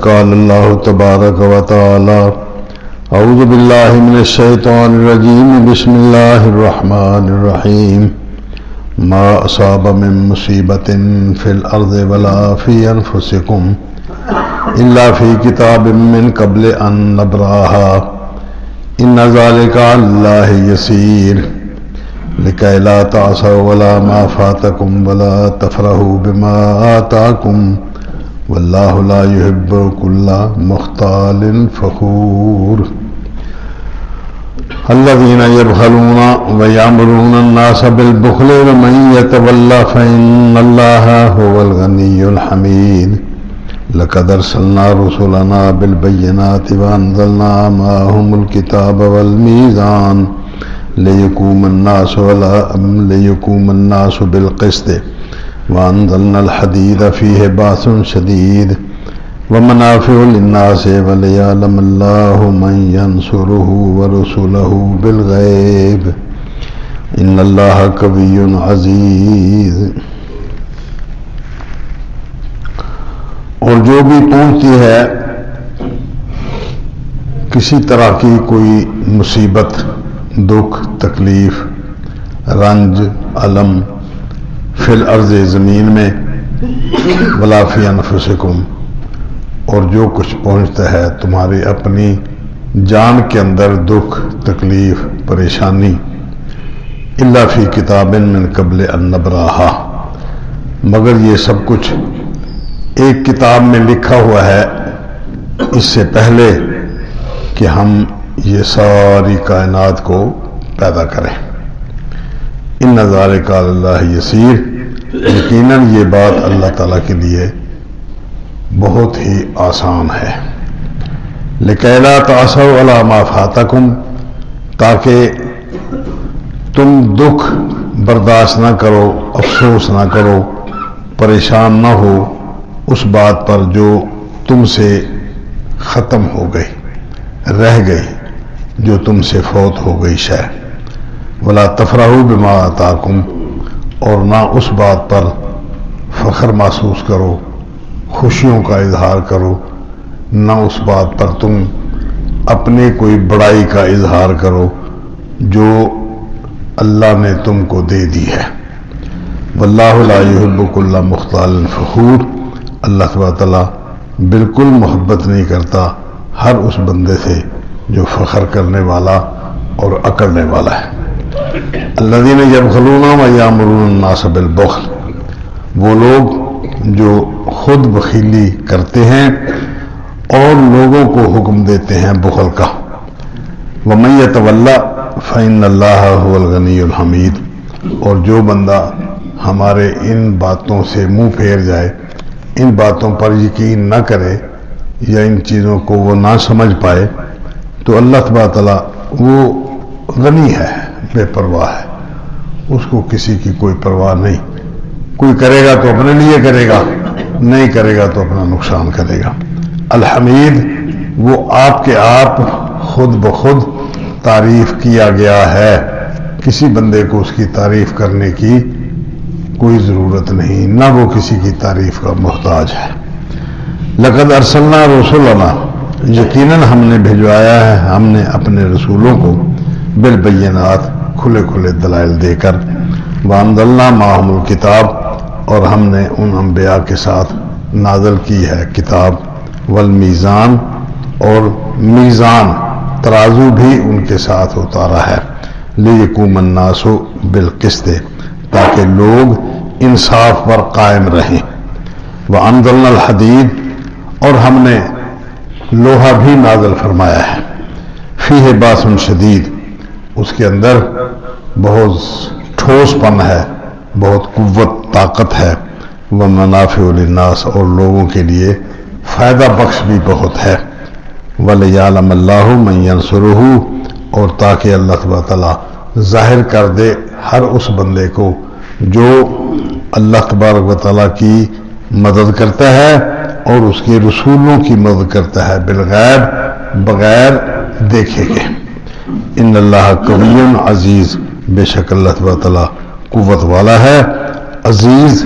قال الله تبارك وتعالى أعوذ بالله من الشيطان الرجيم بسم الله الرحمن الرحيم ما أصاب من مصيبة في الأرض ولا في أنفسكم إلا في كتاب من قبل أن نبرأها إن ذلك على الله يسير لكي لا تعصوا ولا ما فاتكم ولا تفرحوا بما آتاكم واللہ لا يحب كل مختال فخور الذين يبخلون ويأمرون الناس بالبخل ومن يتولى فإن الله هو الغني الحميد لقد أرسلنا رسلنا بالبينات وأنزلنا معهم الكتاب والميزان ليقوم الناس بالقسط وأنزلنا الحديد فيه بأس شديد ومنافع للناس وليعلم الله من ينصره ورسله بالغيب إن الله قوي عزيز. اور جو بھی پہنچتی ہے کسی طرح کی کوئی مصیبت، دکھ، تکلیف، رنج، الم فی الارض زمین میں ولا فی انفسکم، اور جو کچھ پہنچتا ہے تمہاری اپنی جان کے اندر دکھ، تکلیف، پریشانی، الا فی کتاب من قبل ان نبرأها، مگر یہ سب کچھ ایک کتاب میں لکھا ہوا ہے اس سے پہلے کہ ہم یہ ساری کائنات کو پیدا کریں. ان ذالک علی اللہ یسیر، یقیناً یہ بات اللہ تعالیٰ کے لیے بہت ہی آسان ہے. لکی لا تعصوا علی ما فاتکم، تاکہ تم دکھ برداشت نہ کرو، افسوس نہ کرو، پریشان نہ ہو اس بات پر جو تم سے ختم ہو گئی، رہ گئی، جو تم سے فوت ہو گئی شے. ولا تفرحوا بما آتاکم، اور نہ اس بات پر فخر محسوس کرو، خوشیوں کا اظہار کرو، نہ اس بات پر تم اپنے کوئی بڑائی کا اظہار کرو جو اللہ نے تم کو دے دی ہے. واللہ لا يحب كل مختال فخور، اللہ تعالیٰ بالکل محبت نہیں کرتا ہر اس بندے سے جو فخر کرنے والا اور اکڑنے والا ہے. الذین یبخلون ویأمرون الناس بالبخل، وہ لوگ جو خود بخیلی کرتے ہیں اور لوگوں کو حکم دیتے ہیں بخل کا. ومن یتولی فإن اللہ هو الغنی الحمید، اور جو بندہ ہمارے ان باتوں سے منہ پھیر جائے، ان باتوں پر یقین نہ کرے یا ان چیزوں کو وہ نہ سمجھ پائے، تو اللہ تبارک تعالیٰ وہ غنی ہے، بے پرواہ ہے، اس کو کسی کی کوئی پرواہ نہیں. کوئی کرے گا تو اپنے لیے کرے گا، نہیں کرے گا تو اپنا نقصان کرے گا. الحمید، وہ آپ کے آپ خود بخود تعریف کیا گیا ہے، کسی بندے کو اس کی تعریف کرنے کی کوئی ضرورت نہیں، نہ وہ کسی کی تعریف کا محتاج ہے. لقد ارسلنا رسلنا، یقیناً ہم نے بھجوایا ہے ہم نے اپنے رسولوں کو بالبینات، کھلے کھلے دلائل دے کر. وانزلنا معہم الکتاب، اور ہم نے ان انبیاء کے ساتھ نازل کی ہے کتاب. والمیزان، اور میزان ترازو بھی ان کے ساتھ اتارا ہے. لیقوم الناس بالقسط، تاکہ لوگ انصاف پر قائم رہیں. وانزلنا الحدید، اور ہم نے لوہا بھی نازل فرمایا ہے. فیہ باس شدید، اس کے اندر بہت ٹھوس پن ہے، بہت قوت، طاقت ہے. ومنافع للناس، اور لوگوں کے لیے فائدہ بخش بھی بہت ہے. ولیعلم اللہ من ینصرہ، اور تاکہ اللہ تبارک تعالیٰ ظاہر کر دے ہر اس بندے کو جو اللہ تبارک و تعالیٰ کی مدد کرتا ہے اور اس کے رسولوں کی مدد کرتا ہے بالغیب، بغیر دیکھے گئے. ان اللہ قوی عزیز، بے شک اللہ تبارک تعالیٰ قوت والا ہے، عزیز،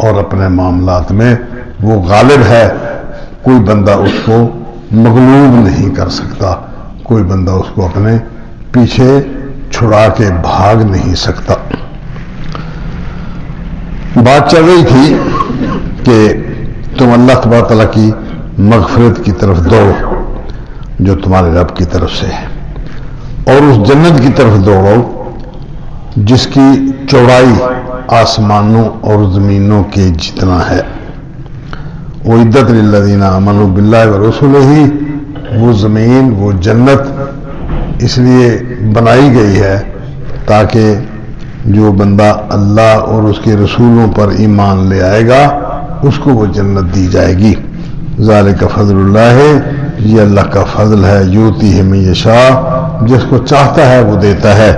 اور اپنے معاملات میں وہ غالب ہے، کوئی بندہ اس کو مغلوب نہیں کر سکتا، کوئی بندہ اس کو اپنے پیچھے چھڑا کے بھاگ نہیں سکتا۔ بات چل رہی تھی کہ تم اللہ تبارک تعالیٰ کی مغفرت کی طرف دوڑو جو تمہارے رب کی طرف سے ہے، اور اس جنت کی طرف دوڑو جس کی چوڑائی آسمانوں اور زمینوں کے جتنا ہے۔ اعدت للذین آمنوا باللہ ورسولہ، وہ زمین، وہ جنت اس لیے بنائی گئی ہے تاکہ جو بندہ اللہ اور اس کے رسولوں پر ایمان لے آئے گا اس کو وہ جنت دی جائے گی۔ ذالک فضل اللہ، یہ اللہ کا فضل ہے، یؤتیہ من یشاء، جس کو چاہتا ہے وہ دیتا ہے،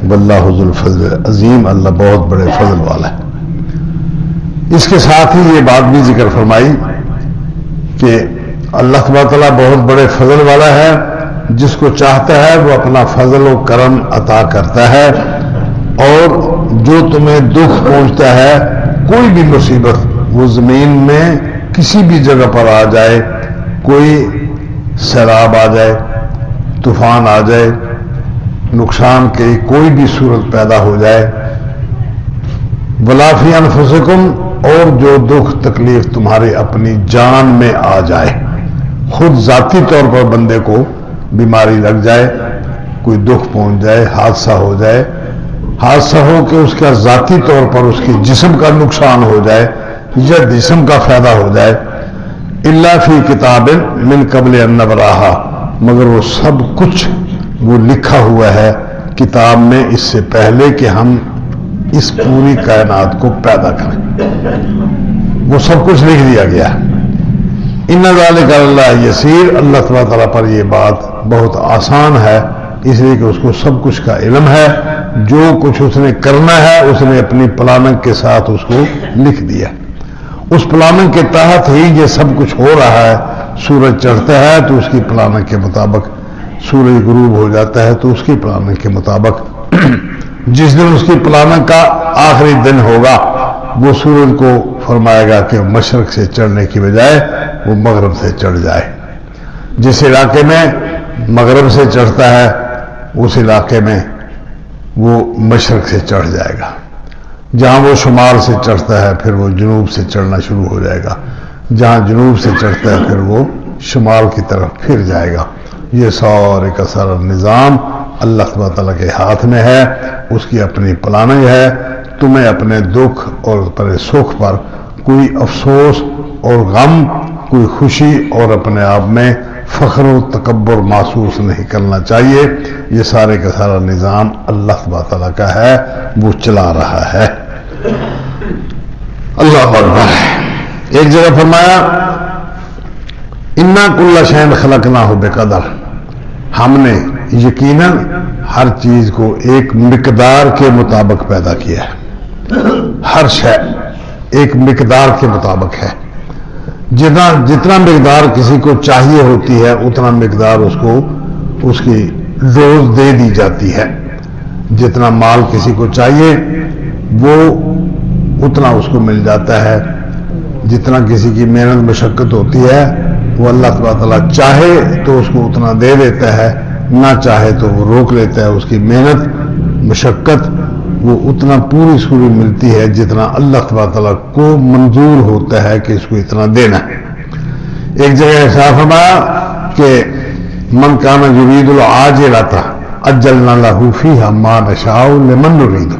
واللہ ذو الفضل العظیم، اللہ بہت بڑے فضل والا ہے۔ اس کے ساتھ ہی یہ بات بھی ذکر فرمائی کہ اللہ تبارک تعالیٰ بہت بڑے فضل والا ہے، جس کو چاہتا ہے وہ اپنا فضل و کرم عطا کرتا ہے، اور جو تمہیں دکھ پہنچتا ہے، کوئی بھی مصیبت وہ زمین میں کسی بھی جگہ پر آ جائے، کوئی سیلاب آ جائے، طوفان آ جائے، نقصان کی کوئی بھی صورت پیدا ہو جائے، ولا فی انفسکم، اور جو دکھ تکلیف تمہارے اپنی جان میں آ جائے، خود ذاتی طور پر بندے کو بیماری لگ جائے، کوئی دکھ پہنچ جائے، حادثہ ہو جائے، حادثہ ہو کہ اس کا ذاتی طور پر اس کے جسم کا نقصان ہو جائے یا جسم کا فائدہ ہو جائے، الا فی کتاب من قبل ان نبرہا، مگر وہ سب کچھ وہ لکھا ہوا ہے کتاب میں اس سے پہلے کہ ہم اس پوری کائنات کو پیدا کریں، وہ سب کچھ لکھ دیا گیا ہے۔ ان ذالک علی اللہ یسیر، اللہ تبارک تعالیٰ پر یہ بات بہت آسان ہے، اس لیے کہ اس کو سب کچھ کا علم ہے، جو کچھ اس نے کرنا ہے اس نے اپنی پلاننگ کے ساتھ اس کو لکھ دیا، اس پلاننگ کے تحت ہی یہ سب کچھ ہو رہا ہے۔ سورج چڑھتا ہے تو اس کی پلاننگ کے مطابق، سورج غروب ہو جاتا ہے تو اس کی پلاننگ کے مطابق، جس دن اس کی پلاننگ کا آخری دن ہوگا وہ سورج کو فرمائے گا کہ مشرق سے چڑھنے کی بجائے وہ مغرب سے چڑھ جائے۔ جس علاقے میں مغرب سے چڑھتا ہے اس علاقے میں وہ مشرق سے چڑھ جائے گا، جہاں وہ شمال سے چڑھتا ہے پھر وہ جنوب سے چڑھنا شروع ہو جائے گا، جہاں جنوب سے چڑھتا ہے پھر وہ شمال کی طرف پھر جائے گا۔ یہ سارے کا سارا نظام اللہ تبارک تعالیٰ کے ہاتھ میں ہے، اس کی اپنی پلاننگ ہے۔ تمہیں اپنے دکھ اور اپنے سکھ پر کوئی افسوس اور غم، کوئی خوشی اور اپنے آپ میں فخر و تکبر محسوس نہیں کرنا چاہیے، یہ سارے کا سارا نظام اللہ تبارک تعالیٰ کا ہے، وہ چلا رہا ہے۔ اللہ اکبر۔ ایک جگہ فرمایا انا کل شیء خلقناہ بقدر، ہم نے یقیناً ہر چیز کو ایک مقدار کے مطابق پیدا کیا ہے، ہر شے ایک مقدار کے مطابق ہے، جتنا مقدار کسی کو چاہیے ہوتی ہے اتنا مقدار اس کو اس کی ڈوز دے دی جاتی ہے، جتنا مال کسی کو چاہیے وہ اتنا اس کو مل جاتا ہے، جتنا کسی کی محنت مشقت ہوتی ہے وہ اللہ تبارک تعالیٰ چاہے تو اس کو اتنا دے دیتا ہے، نہ چاہے تو وہ روک لیتا ہے، اس کی محنت مشقت وہ اتنا پوری سوری ملتی ہے جتنا اللہ تبارک تعالیٰ کو منظور ہوتا ہے کہ اس کو اتنا دینا ہے۔ ایک جگہ ارشاد فرمایا کہ من کان یرید العاجلۃ عجلنا لہ فیہا ما نشاء لمن نرید،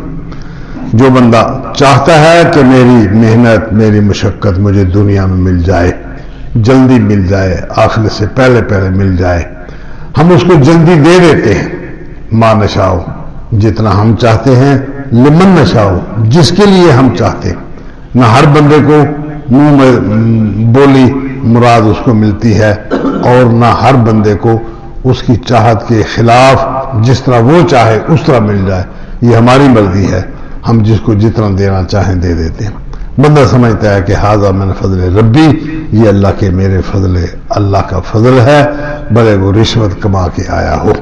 جو بندہ چاہتا ہے کہ میری محنت میری مشقت مجھے دنیا میں مل جائے، جلدی مل جائے، آخرت سے پہلے پہلے مل جائے، ہم اس کو جلدی دے دیتے ہیں، ما نشاء جتنا ہم چاہتے ہیں، لمن نشاء جس کے لیے ہم چاہتے ہیں، نہ ہر بندے کو منہ میں بولی مراد اس کو ملتی ہے، اور نہ ہر بندے کو اس کی چاہت کے خلاف جس طرح وہ چاہے اس طرح مل جائے، یہ ہماری مرضی ہے، ہم جس کو جتنا دینا چاہیں دے دیتے ہیں۔ بندہ سمجھتا ہے کہ ھذا من فضل ربی، یہ اللہ کے میرے فضل، اللہ کا فضل ہے، بھلے وہ رشوت کما کے آیا ہو۔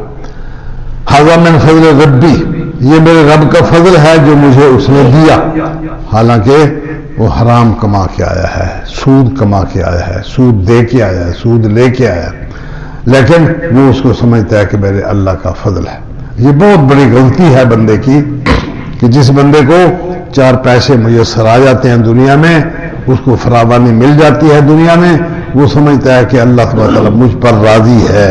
ھذا من فضل ربی، یہ میرے رب کا فضل ہے جو مجھے اس نے دیا، حالانکہ وہ حرام کما کے آیا ہے، سود کما کے آیا ہے، سود دے کے آیا ہے، سود لے کے آیا ہے، لیکن وہ اس کو سمجھتا ہے کہ میرے اللہ کا فضل ہے۔ یہ بہت بڑی غلطی ہے بندے کی کہ جس بندے کو 4 پیسے میسر آ جاتے ہیں دنیا میں، اس کو فراوانی مل جاتی ہے دنیا میں، وہ سمجھتا ہے کہ اللہ تبارک تعالیٰ مجھ پر راضی ہے،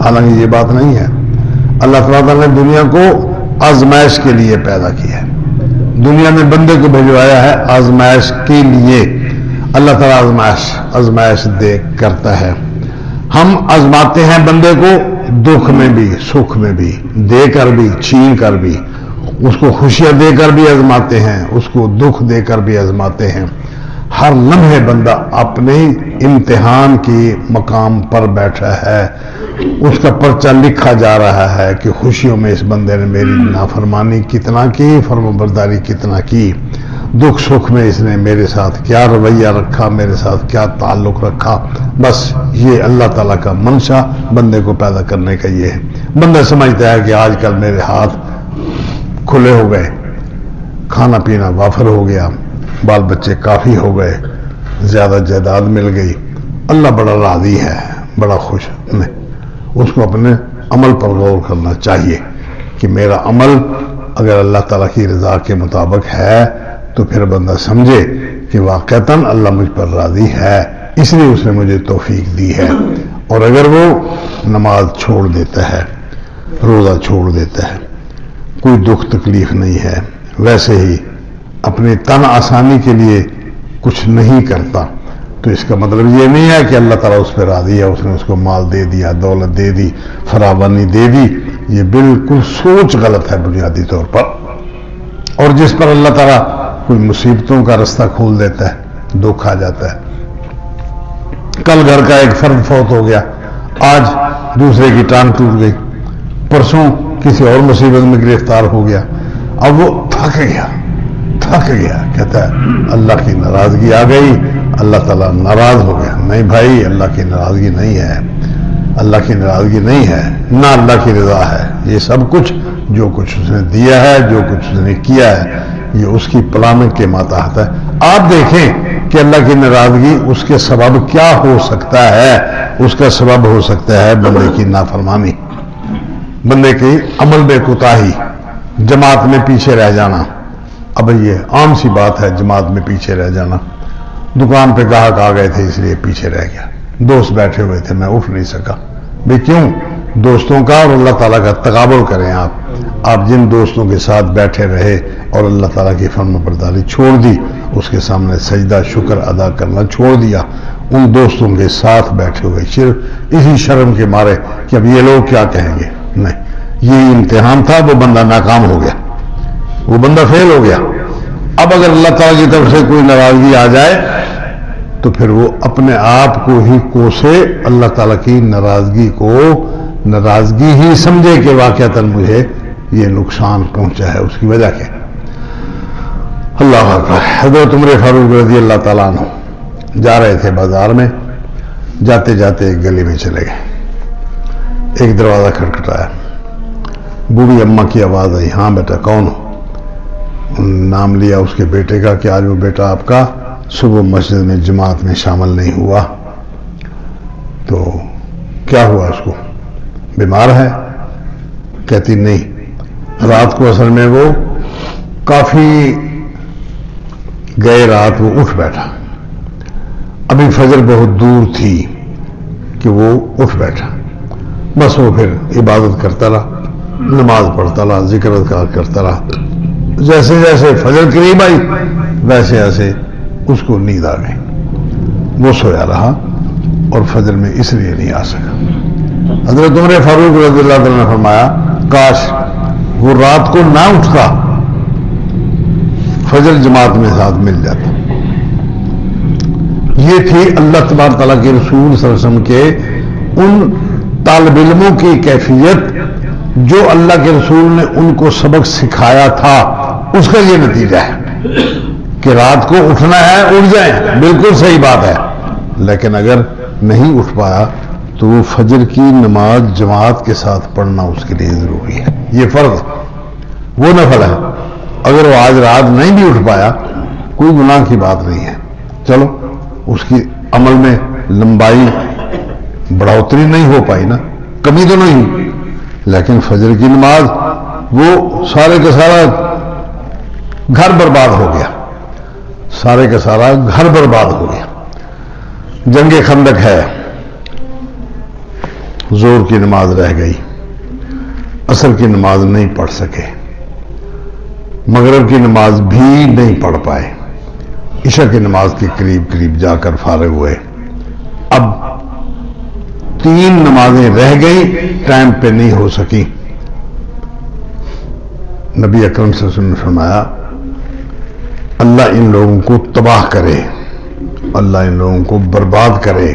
حالانکہ یہ بات نہیں ہے۔ اللہ تبارک تعالیٰ نے دنیا کو آزمائش کے لیے پیدا کیا ہے، دنیا میں بندے کو بھجوایا ہے آزمائش کے لیے۔ اللہ تعالیٰ آزمائش دے کرتا ہے، ہم آزماتے ہیں بندے کو دکھ میں بھی، سکھ میں بھی، دے کر بھی، چھین کر بھی، اس کو خوشیاں دے کر بھی آزماتے ہیں، اس کو دکھ دے کر بھی آزماتے ہیں۔ ہر لمحے بندہ اپنے امتحان کے مقام پر بیٹھا ہے، اس کا پرچہ لکھا جا رہا ہے کہ خوشیوں میں اس بندے نے میری نافرمانی کتنا کی، فرمانبرداری کتنا کی، دکھ سکھ میں اس نے میرے ساتھ کیا رویہ رکھا، میرے ساتھ کیا تعلق رکھا۔ بس یہ اللہ تعالیٰ کا منشا بندے کو پیدا کرنے کا یہ ہے۔ بندہ سمجھتا ہے کہ آج کل میرے ہاتھ کھلے ہو گئے، کھانا پینا وافر ہو گیا، بال بچے کافی ہو گئے، زیادہ جائیداد مل گئی، اللہ بڑا راضی ہے، بڑا خوش ہے۔ اس کو اپنے عمل پر غور کرنا چاہیے کہ میرا عمل اگر اللہ تعالیٰ کی رضا کے مطابق ہے تو پھر بندہ سمجھے کہ واقعتاً اللہ مجھ پر راضی ہے، اس لیے اس نے مجھے توفیق دی ہے۔ اور اگر وہ نماز چھوڑ دیتا ہے، روزہ چھوڑ دیتا ہے، کوئی دکھ تکلیف نہیں ہے، ویسے ہی اپنی تن آسانی کے لیے کچھ نہیں کرتا، تو اس کا مطلب یہ نہیں ہے کہ اللہ تعالیٰ اس پہ راضی ہے، اس نے اس کو مال دے دیا، دولت دے دی، فراوانی دے دی۔ یہ بالکل سوچ غلط ہے بنیادی طور پر۔ اور جس پر اللہ تعالیٰ کوئی مصیبتوں کا رستہ کھول دیتا ہے، دکھ آ جاتا ہے۔ کل گھر کا ایک فرد فوت ہو گیا، آج دوسرے کی ٹانگ ٹوٹ گئی، پرسوں کسی اور مصیبت میں گرفتار ہو گیا، اب وہ تھک گیا، کہتا ہے اللہ کی ناراضگی آ گئی، اللہ تعالیٰ ناراض ہو گیا۔ نہیں بھائی، اللہ کی ناراضگی نہیں ہے، اللہ کی ناراضگی نہیں ہے، نہ اللہ کی رضا ہے۔ یہ سب کچھ جو کچھ اس نے دیا ہے، جو کچھ اس نے کیا ہے، یہ اس کی پلاننگ کے ماتحت ہے۔ آپ دیکھیں کہ اللہ کی ناراضگی اس کے سبب کیا ہو سکتا ہے۔ اس کا سبب ہو سکتا ہے بندے کی نافرمانی، بندے کی عمل میں کوتاہی، جماعت میں پیچھے رہ جانا۔ اب یہ عام سی بات ہے، جماعت میں پیچھے رہ جانا۔ دکان پہ گاہک آ گئے تھے اس لیے پیچھے رہ گیا، دوست بیٹھے ہوئے تھے، میں اٹھ نہیں سکا۔ بھئی کیوں؟ دوستوں کا اور اللہ تعالیٰ کا تقابل کریں۔ آپ جن دوستوں کے ساتھ بیٹھے رہے اور اللہ تعالیٰ کی فرمانبرداری چھوڑ دی، اس کے سامنے سجدہ شکر ادا کرنا چھوڑ دیا، ان دوستوں کے ساتھ بیٹھے ہوئے صرف اسی شرم کے مارے کہ اب یہ لوگ کیا کہیں گے۔ نہیں، یہ امتحان تھا، وہ بندہ ناکام ہو گیا، وہ بندہ فیل ہو گیا۔ اب اگر اللہ تعالیٰ کی طرف سے کوئی ناراضگی آ جائے تو پھر وہ اپنے آپ کو ہی کوسے، اللہ تعالیٰ کی ناراضگی کو ناراضگی ہی سمجھے کہ واقعتاً مجھے یہ نقصان پہنچا ہے، اس کی وجہ کیا؟ اللہ اکبر۔ حضرت عمر فاروق رضی اللہ تعالیٰ عنہ جا رہے تھے بازار میں، جاتے جاتے ایک گلی میں چلے گئے، ایک دروازہ کھٹکھٹایا، بوڑھی اماں کی آواز آئی، ہاں بیٹا کون ہو؟ نام لیا اس کے بیٹے کا کہ آج وہ بیٹا آپ کا صبح مسجد میں جماعت میں شامل نہیں ہوا، تو کیا ہوا اس کو؟ بیمار ہے؟ کہتی نہیں، رات کو اصل میں وہ کافی گئے، رات وہ اٹھ بیٹھا، ابھی فجر بہت دور تھی کہ وہ اٹھ بیٹھا، بس وہ پھر عبادت کرتا رہا، نماز پڑھتا رہا، ذکر اذکار کرتا رہا۔ جیسے جیسے فجر قریب آئی ویسے ایسے اس کو نیند آ گئی، وہ سویا رہا اور فجر میں اس لیے نہیں آ سکا۔ حضرت عمر فاروق رضی اللہ عنہ نے فرمایا کاش وہ رات کو نہ اٹھتا، فجر جماعت میں ساتھ مل جاتا۔ یہ تھی اللہ تبارک تعالیٰ کے رسول صلی اللہ علیہ وسلم کے ان طالب علموں کی کیفیت جو اللہ کے رسول نے ان کو سبق سکھایا تھا، اس کا یہ نتیجہ ہے کہ رات کو اٹھنا ہے، اٹھ جائیں، بالکل صحیح بات ہے، لیکن اگر نہیں اٹھ پایا تو وہ فجر کی نماز جماعت کے ساتھ پڑھنا اس کے لیے ضروری ہے۔ یہ فرض، وہ نفل ہے۔ اگر وہ آج رات نہیں بھی اٹھ پایا کوئی گناہ کی بات نہیں ہے. چلو اس کی عمل میں لمبائی بڑھوتری نہیں ہو پائی نا, کمی تو نہیں ہوئی, لیکن فجر کی نماز وہ سارے کا سارا گھر برباد ہو گیا, سارے کا سارا گھر برباد ہو گیا. جنگ خندق ہے, زور کی نماز رہ گئی, عصر کی نماز نہیں پڑھ سکے, مغرب کی نماز بھی نہیں پڑھ پائے, عشاء کی نماز کے قریب قریب جا کر فارغ ہوئے. اب 3 نمازیں رہ گئیں, ٹائم پہ نہیں ہو سکی. نبی اکرم صلی اللہ علیہ وسلم نے فرمایا اللہ ان لوگوں کو تباہ کرے, اللہ ان لوگوں کو برباد کرے,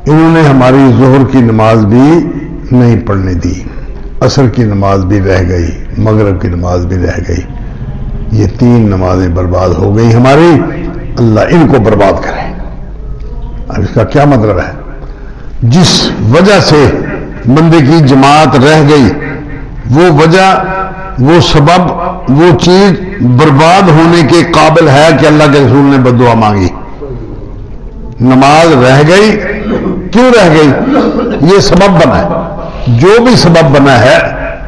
انہوں نے ہماری ظہر کی نماز بھی نہیں پڑھنے دی, عصر کی نماز بھی رہ گئی, مغرب کی نماز بھی رہ گئی, یہ 3 نمازیں برباد ہو گئی ہماری, اللہ ان کو برباد کرے. اب اس کا کیا مطلب ہے؟ جس وجہ سے بندے کی جماعت رہ گئی, وہ وجہ, وہ سبب, وہ چیز برباد ہونے کے قابل ہے کہ اللہ کے رسول نے بد دعا مانگی. نماز رہ گئی, کیوں رہ گئی؟ یہ سبب بنا ہے. جو بھی سبب بنا ہے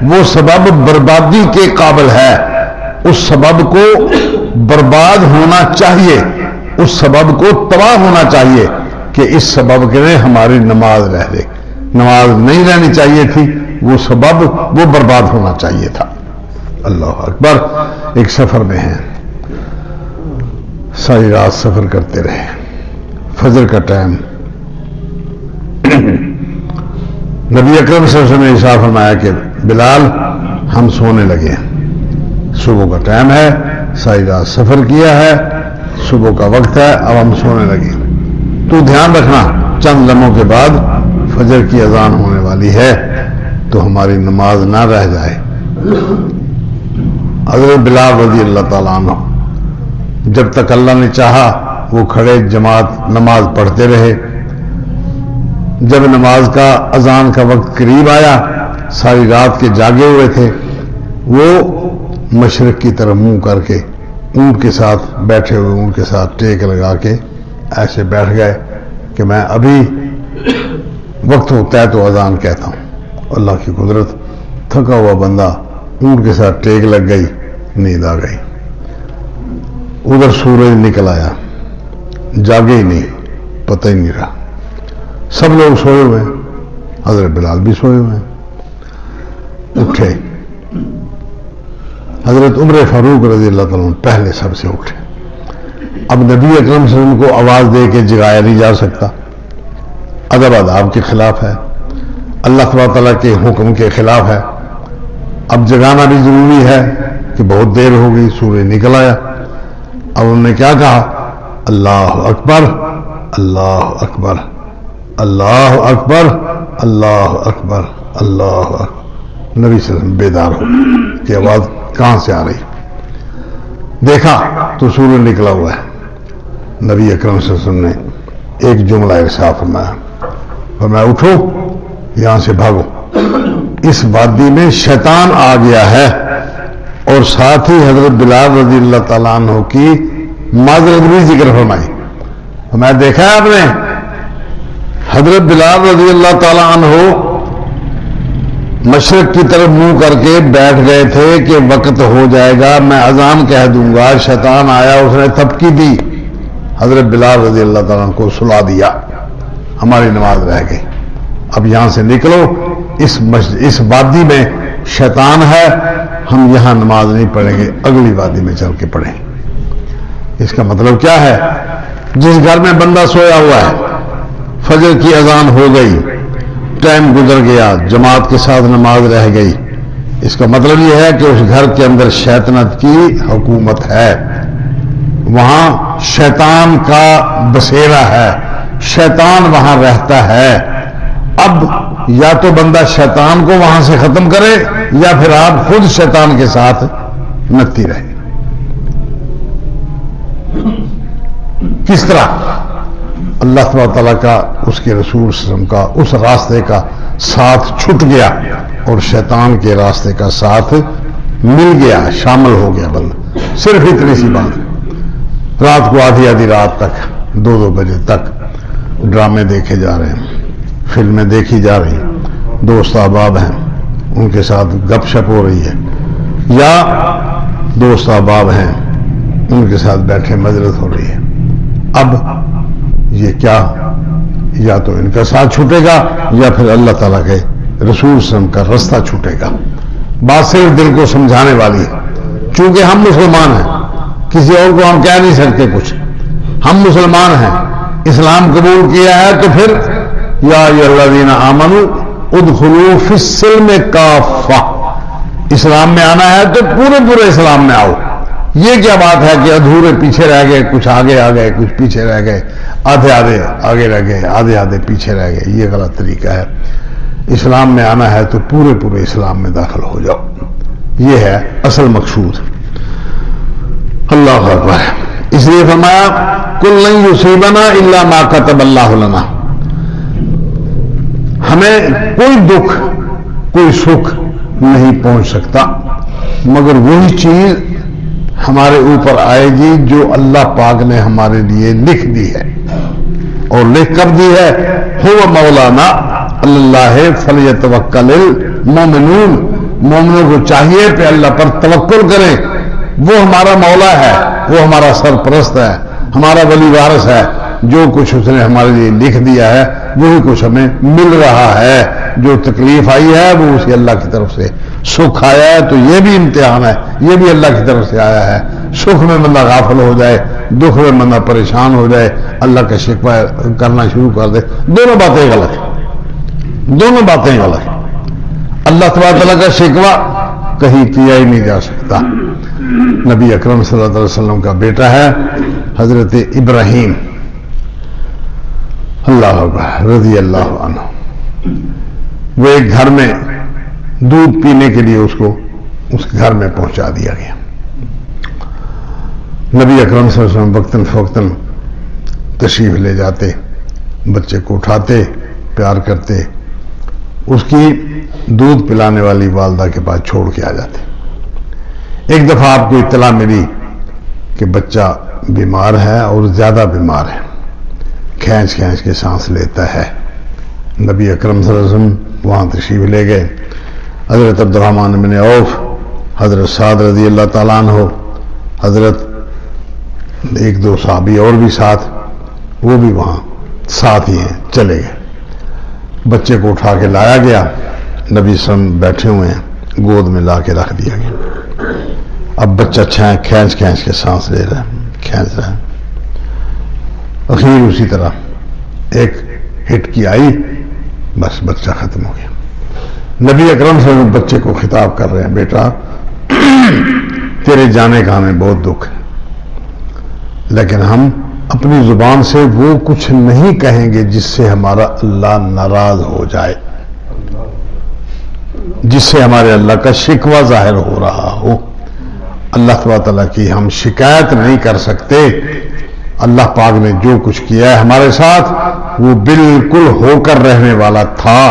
وہ سبب بربادی کے قابل ہے, اس سبب کو برباد ہونا چاہیے, اس سبب کو تباہ ہونا چاہیے کہ اس سبب کے لیے ہماری نماز رہ گئی. نماز نہیں رہنی چاہیے تھی, وہ سبب وہ برباد ہونا چاہیے تھا. اللہ اکبر. ایک سفر میں ہیں, ساری رات سفر کرتے رہے, فجر کا ٹائم, نبی اکرم صلی اللہ علیہ وسلم نے ارشاد فرمایا کہ بلال ہم سونے لگے, صبح کا ٹائم ہے, ساری رات سفر کیا ہے, صبح کا وقت ہے, اب ہم سونے لگے. تو دھیان رکھنا چند لمحوں کے بعد فجر کی اذان ہونے والی ہے, تو ہماری نماز نہ رہ جائے. حضرت بلال رضی اللہ تعالیٰ عنہ جب تک اللہ نے چاہا وہ کھڑے جماعت نماز پڑھتے رہے. جب نماز کا اذان کا وقت قریب آیا, ساری رات کے جاگے ہوئے تھے, وہ مشرق کی طرف منہ کر کے اونٹ کے ساتھ بیٹھے ہوئے, اونٹ کے ساتھ ٹیک لگا کے ایسے بیٹھ گئے کہ میں ابھی وقت ہوتا ہے تو اذان کہتا ہوں. اللہ کی قدرت, تھکا ہوا بندہ اونٹ کے ساتھ ٹیک لگ گئی, نیند آ گئی. ادھر سورج نکل آیا, جاگے ہی نہیں, پتہ ہی نہیں رہا. سب لوگ سوئے ہوئے ہیں, حضرت بلال بھی سوئے ہوئے ہیں. اٹھے حضرت عمر فاروق رضی اللہ تعالیٰ پہلے سب سے اٹھے. اب نبی اکرم صلی اللہ علیہ وسلم کو آواز دے کے جگایا نہیں جا سکتا, ادب آداب کے خلاف ہے, اللہ تبارک تعالیٰ کے حکم کے خلاف ہے. اب جگانا بھی ضروری ہے کہ بہت دیر ہو گئی, سورج نکل آیا. اب انہوں نے کیا کہا؟ اللہ اکبر, اللہ اکبر, اللہ اکبر, اللہ اکبر, اللہ اکبر. نبی صلی اللہ علیہ وسلم بیدار ہو کہ آواز کہاں سے آ رہی. دیکھا تو سورج نکلا ہوا ہے. نبی اکرم صلی اللہ علیہ وسلم نے ایک جملہ ارشاد فرمایا, فرمایا اٹھو یہاں سے بھاگو, اس وادی میں شیطان آ گیا ہے. اور ساتھ ہی حضرت بلال رضی اللہ تعالیٰ عنہ کی معذرت بھی ذکر فرمائی. میں دیکھا ہے آپ نے, حضرت بلال رضی اللہ تعالیٰ عنہ مشرق کی طرف منہ کر کے بیٹھ گئے تھے کہ وقت ہو جائے گا, میں اذان کہہ دوں گا. شیطان آیا, اس نے تھپکی دی, حضرت بلال رضی اللہ تعالیٰ عنہ کو سلا دیا, ہماری نماز رہ گئی. اب یہاں سے نکلو, اس وادی میں شیطان ہے, ہم یہاں نماز نہیں پڑھیں گے, اگلی وادی میں چل کے پڑھیں. اس کا مطلب کیا ہے؟ جس گھر میں بندہ سویا ہوا ہے, فجر کی اذان ہو گئی, ٹائم گزر گیا, جماعت کے ساتھ نماز رہ گئی, اس کا مطلب یہ ہے کہ اس گھر کے اندر شیطنت کی حکومت ہے, وہاں شیطان کا بسیرا ہے, شیطان وہاں رہتا ہے. اب یا تو بندہ شیطان کو وہاں سے ختم کرے, یا پھر آپ خود شیطان کے ساتھ نتی رہے. کس طرح؟ اللہ تبارک تعالیٰ کا, اس کے رسول صلی اللہ علیہ وسلم کا اس راستے کا ساتھ چھٹ گیا اور شیطان کے راستے کا ساتھ مل گیا, شامل ہو گیا بندہ. صرف اتنی سی بات. رات کو آدھی آدھی رات تک 2 بجے تک ڈرامے دیکھے جا رہے ہیں، فلمیں دیکھی جا رہی ہیں، دوست احباب ہیں ان کے ساتھ گپ شپ ہو رہی ہے، یا دوست احباب ہیں ان کے ساتھ بیٹھے مجلس ہو رہی ہے. اب یہ کیا، یا تو ان کا ساتھ چھوٹے گا یا پھر اللہ تعالیٰ کے رسول صلی اللہ علیہ وسلم کا رستہ چھوٹے گا. بات صرف دل کو سمجھانے والی ہے، چونکہ ہم مسلمان ہیں، کسی اور کو ہم کہہ نہیں سکتے کچھ. ہم مسلمان ہیں، اسلام قبول کیا ہے، تو پھر یا الذین آمنوا ادخلوا فی السلم کافہ، اسلام میں آنا ہے تو پورے اسلام میں آؤ. یہ کیا بات ہے کہ ادھورے پیچھے رہ گئے، کچھ آگے آ گئے، کچھ پیچھے رہ گئے، آدھے آگے رہ گئے، آدھے پیچھے رہ گئے. یہ غلط طریقہ ہے. اسلام میں آنا ہے تو پورے اسلام میں داخل ہو جاؤ. یہ ہے اصل مقصود. اللہ اکبر. اس لیے فرمایا کل لن یصیبنا الا ما کتب اللہ لنا، ہمیں کوئی دکھ کوئی سکھ نہیں پہنچ سکتا مگر وہی چیز ہمارے اوپر آئے گی جو اللہ پاک نے ہمارے لیے لکھ دی ہے اور لکھ کر دی ہے. هو مولانا اللہ فلیتوکل المؤمنون، مومنوں کو چاہیے کہ اللہ پر توکل کریں. وہ ہمارا مولا ہے، وہ ہمارا سرپرست ہے، ہمارا ولی وارث ہے. جو کچھ اس نے ہمارے لیے لکھ دیا ہے وہی کچھ ہمیں مل رہا ہے. جو تکلیف آئی ہے وہ اسی اللہ کی طرف سے. سکھ آیا ہے تو یہ بھی امتحان ہے، یہ بھی اللہ کی طرف سے آیا ہے. سکھ میں بندہ غافل ہو جائے، دکھ میں بندہ پریشان ہو جائے، اللہ کا شکوہ کرنا شروع کر دے، دونوں باتیں غلط ہیں، دونوں باتیں غلط ہیں. اللہ تبارک تعالیٰ کا شکوہ کہیں کیا ہی نہیں جا سکتا. نبی اکرم صلی اللہ علیہ وسلم کا بیٹا ہے حضرت ابراہیم اللہ اکبر رضی اللہ عنہ. وہ ایک گھر میں دودھ پینے کے لیے اس کو اس گھر میں پہنچا دیا گیا. نبی اکرم صلی اللہ علیہ وسلم وقتاً فوقتاً تشریف لے جاتے، بچے کو اٹھاتے، پیار کرتے، اس کی دودھ پلانے والی والدہ کے پاس چھوڑ کے آ جاتے. ایک دفعہ آپ کو اطلاع ملی کہ بچہ بیمار ہے اور زیادہ بیمار ہے، کھینچ کے سانس لیتا ہے. نبی اکرم صلی اللہ علیہ وسلم وہاں تشریف لے گئے. حضرت عبد الرحمن بن عوف، حضرت سعد رضی اللہ تعالیٰ عنہ، حضرت 1-2 صحابی اور بھی ساتھ، وہ بھی وہاں ساتھ ہی ہیں، چلے گئے. بچے کو اٹھا کے لایا گیا. نبی صلی اللہ علیہ وسلم بیٹھے ہوئے ہیں، گود میں لا کے رکھ دیا گیا. اب بچہ کھینچ کے سانس لے رہا ہے، کھینچ رہا ہے. اخیر اسی طرح ایک ہٹکی آئی، بس بچہ ختم ہو گیا. نبی اکرم صلی اللہ علیہ وسلم بچے کو خطاب کر رہے ہیں، بیٹا تیرے جانے کا ہمیں بہت دکھ ہے، لیکن ہم اپنی زبان سے وہ کچھ نہیں کہیں گے جس سے ہمارا اللہ ناراض ہو جائے، جس سے ہمارے اللہ کا شکوہ ظاہر ہو رہا ہو. اللہ تبارک تعالیٰ کی ہم شکایت نہیں کر سکتے. اللہ پاک نے جو کچھ کیا ہے ہمارے ساتھ وہ بالکل ہو کر رہنے والا تھا.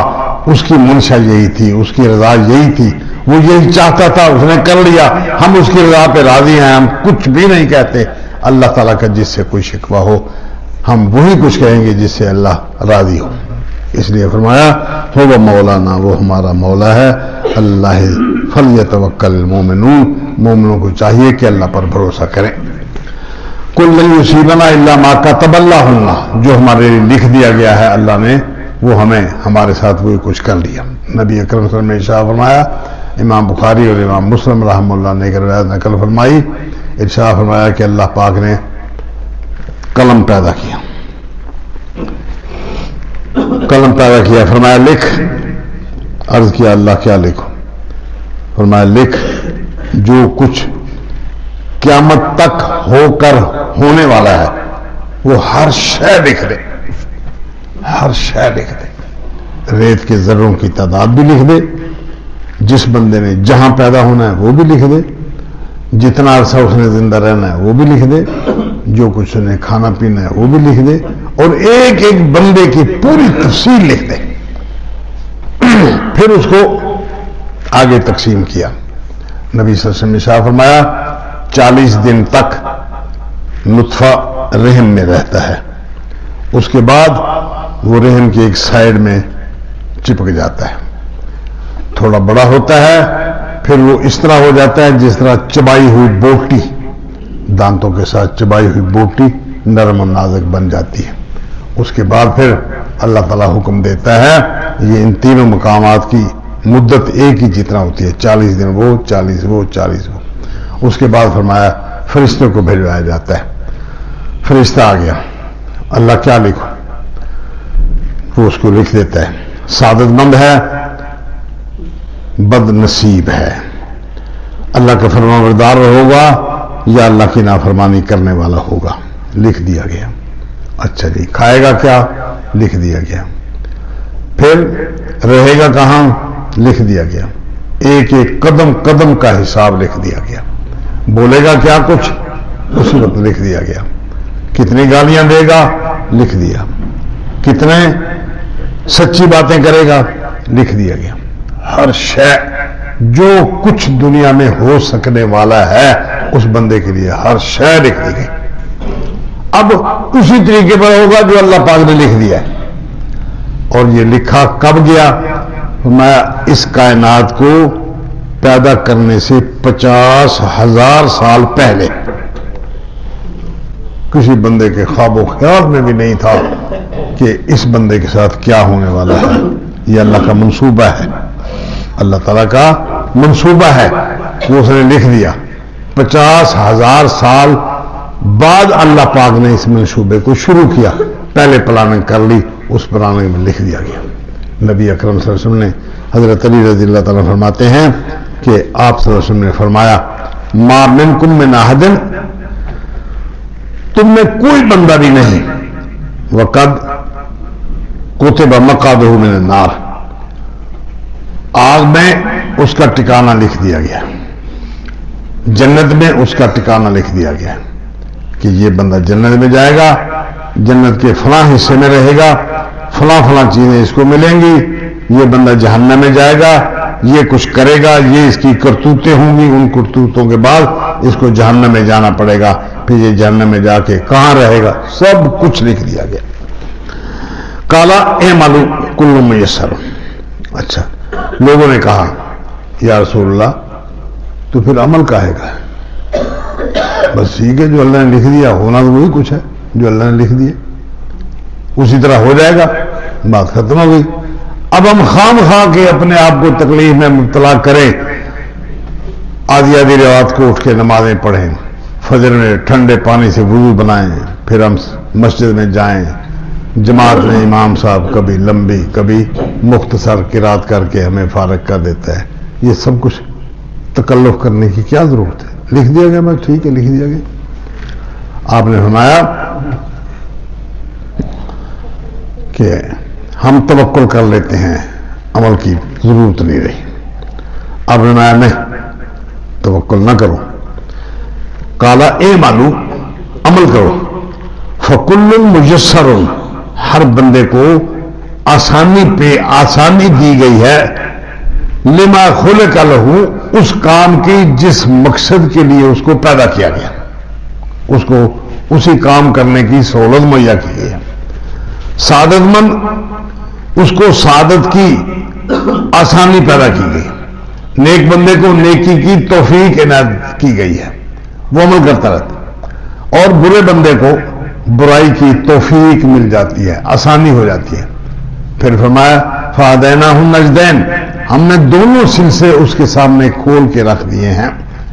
اس کی منشا یہی تھی، اس کی رضا یہی تھی، وہ یہی چاہتا تھا، اس نے کر لیا. ہم اس کی رضا پہ راضی ہیں، ہم کچھ بھی نہیں کہتے. اللہ تعالیٰ کا جس سے کوئی شکوہ ہو ہم وہی کچھ کہیں گے جس سے اللہ راضی ہو. اس لیے فرمایا ہو وہ مولانا، وہ ہمارا مولا ہے. اللہ فلیتوکل المؤمنون، مومنوں کو چاہیے کہ اللہ پر بھروسہ کریں. کل لن یصیبنا الا ما کتب اللہ لنا، جو ہمارے لیے لکھ دیا گیا ہے اللہ نے وہ ہمارے ساتھ وہی کچھ کر لیا. نبی اکرم صلی اللہ علیہ وسلم نے ارشاد فرمایا، امام بخاری اور امام مسلم رحمہ اللہ نے ایک روایت نقل فرمائی، ارشاد فرمایا کہ اللہ پاک نے قلم پیدا کیا، قلم پیدا کیا. فرمایا لکھ. عرض کیا اللہ کیا لکھوں؟ فرمایا لکھ جو کچھ قیامت تک ہو کر ہونے والا ہے وہ ہر شے لکھ دے، ہر شے لکھ دے. ریت کے ذروں کی تعداد بھی لکھ دے، جس بندے نے جہاں پیدا ہونا ہے وہ بھی لکھ دے، جتنا عرصہ اس نے زندہ رہنا ہے وہ بھی لکھ دے، جو کچھ اس نے کھانا پینا ہے وہ بھی لکھ دے، اور ایک ایک بندے کی پوری تفصیل لکھ دے. پھر اس کو آگے تقسیم کیا. نبی صلی اللہ علیہ وسلم نے ارشاد فرمایا 40 دن تک نطفہ رحم میں رہتا ہے، اس کے بعد وہ رحم کے ایک سائڈ میں چپک جاتا ہے، تھوڑا بڑا ہوتا ہے، پھر وہ اس طرح ہو جاتا ہے جس طرح چبائی ہوئی بوٹی، دانتوں کے ساتھ چبائی ہوئی بوٹی نرم و نازک بن جاتی ہے۔ اس کے بعد پھر اللہ تعالیٰ حکم دیتا ہے، یہ ان تینوں مقامات کی مدت ایک ہی جتنا ہوتی ہے، 40 دن وہ 40 وہ 40 وہ۔ اس کے بعد فرمایا فرشتوں کو بھیجوایا جاتا ہے، فرشتہ آ گیا، اللہ کیا لکھو؟ وہ اس کو لکھ دیتا ہے، سعادت مند ہے، بد نصیب ہے، اللہ کا فرمانبردار ہوگا یا اللہ کی نافرمانی کرنے والا ہوگا، لکھ دیا گیا۔ اچھا جی، کھائے گا کیا؟ لکھ دیا گیا۔ پھر رہے گا کہاں؟ لکھ دیا گیا۔ ایک ایک قدم قدم کا حساب لکھ دیا گیا۔ بولے گا کیا کچھ؟ اسی وقت لکھ دیا گیا۔ کتنی گالیاں دے گا؟ لکھ دیا۔ کتنے سچی باتیں کرے گا؟ لکھ دیا گیا۔ ہر شے جو کچھ دنیا میں ہو سکنے والا ہے اس بندے کے لیے ہر شے لکھ دی گئی۔ اب اسی طریقے پر ہوگا جو اللہ پاک نے لکھ دیا ہے۔ اور یہ لکھا کب گیا؟ میں اس کائنات کو پیدا کرنے سے 50,000 سال پہلے کسی بندے کے خواب و خیال میں بھی نہیں تھا کہ اس بندے کے ساتھ کیا ہونے والا ہے۔ یہ اللہ کا منصوبہ ہے، اللہ تعالیٰ کا منصوبہ ہے، وہ اس نے لکھ دیا۔ 50,000 سال بعد اللہ پاک نے اس منصوبے کو شروع کیا، پہلے پلاننگ کر لی، اس پلاننگ میں لکھ دیا گیا۔ نبی اکرم صلی اللہ علیہ وسلم نے، حضرت علی رضی اللہ تعالیٰ فرماتے ہیں کہ آپ صلی اللہ علیہ وسلم نے فرمایا، ما منکم من احد، تم میں کوئی بندہ بھی نہیں، وقد کتب مقعدہ من النار، آگ میں اس کا ٹھکانہ لکھ دیا گیا، جنت میں اس کا ٹھکانہ لکھ دیا گیا کہ یہ بندہ جنت میں جائے گا، جنت کے فلاں حصے میں رہے گا، فلاں فلاں چیزیں اس کو ملیں گی، یہ بندہ جہنم میں جائے گا، یہ کچھ کرے گا، یہ اس کی کرتوتیں ہوں گی، ان کرتوتوں کے بعد اس کو جہنم میں جانا پڑے گا، پھر یہ جہنم میں جا کے کہاں رہے گا، سب کچھ لکھ دیا گیا۔ قال اعملوا کل میسر۔ اچھا، لوگوں نے کہا یا رسول اللہ تو پھر عمل کاہے گا؟ بس ٹھیک ہے، جو اللہ نے لکھ دیا ہونا تو وہی کچھ ہے جو اللہ نے لکھ دیا، اسی طرح ہو جائے گا، بات ختم ہو گئی۔ اب ہم خام خواہ کے اپنے آپ کو تکلیف میں مبتلا کریں، آدھی آدھی رات کو اٹھ کے نمازیں پڑھیں، فجر میں ٹھنڈے پانی سے وضو بنائیں، پھر ہم مسجد میں جائیں، جماعت میں امام صاحب کبھی لمبی کبھی مختصر قرات کر کے ہمیں فارغ کر دیتا ہے، یہ سب کچھ تکلف کرنے کی کیا ضرورت ہے؟ لکھ دیا گیا، میں ٹھیک ہے، لکھ دیا گیا۔ آپ نے فرمایا کہ ہم توکل کر لیتے ہیں، عمل کی ضرورت نہیں رہی۔ آپ نے فرمایا نہیں، توکل نہ کرو، قال اعملوا، عمل کرو، فکل میسر، ہر بندے کو آسانی پہ آسانی دی گئی ہے، لما خلق لہ، اس کام کی جس مقصد کے لیے اس کو پیدا کیا گیا، اس کو اسی کام کرنے کی سہولت مہیا کی گئی ہے۔ سعادت مند، اس کو سعادت کی آسانی پیدا کی گئی، نیک بندے کو نیکی کی توفیق عنایت کی گئی ہے، وہ عمل کرتا رہتا، اور برے بندے کو برائی کی توفیق مل جاتی ہے، آسانی ہو جاتی ہے۔ پھر فرمایا فہدیناہ النجدین، ہم نے دونوں سلسلے اس کے سامنے کھول کے رکھ دیے ہیں،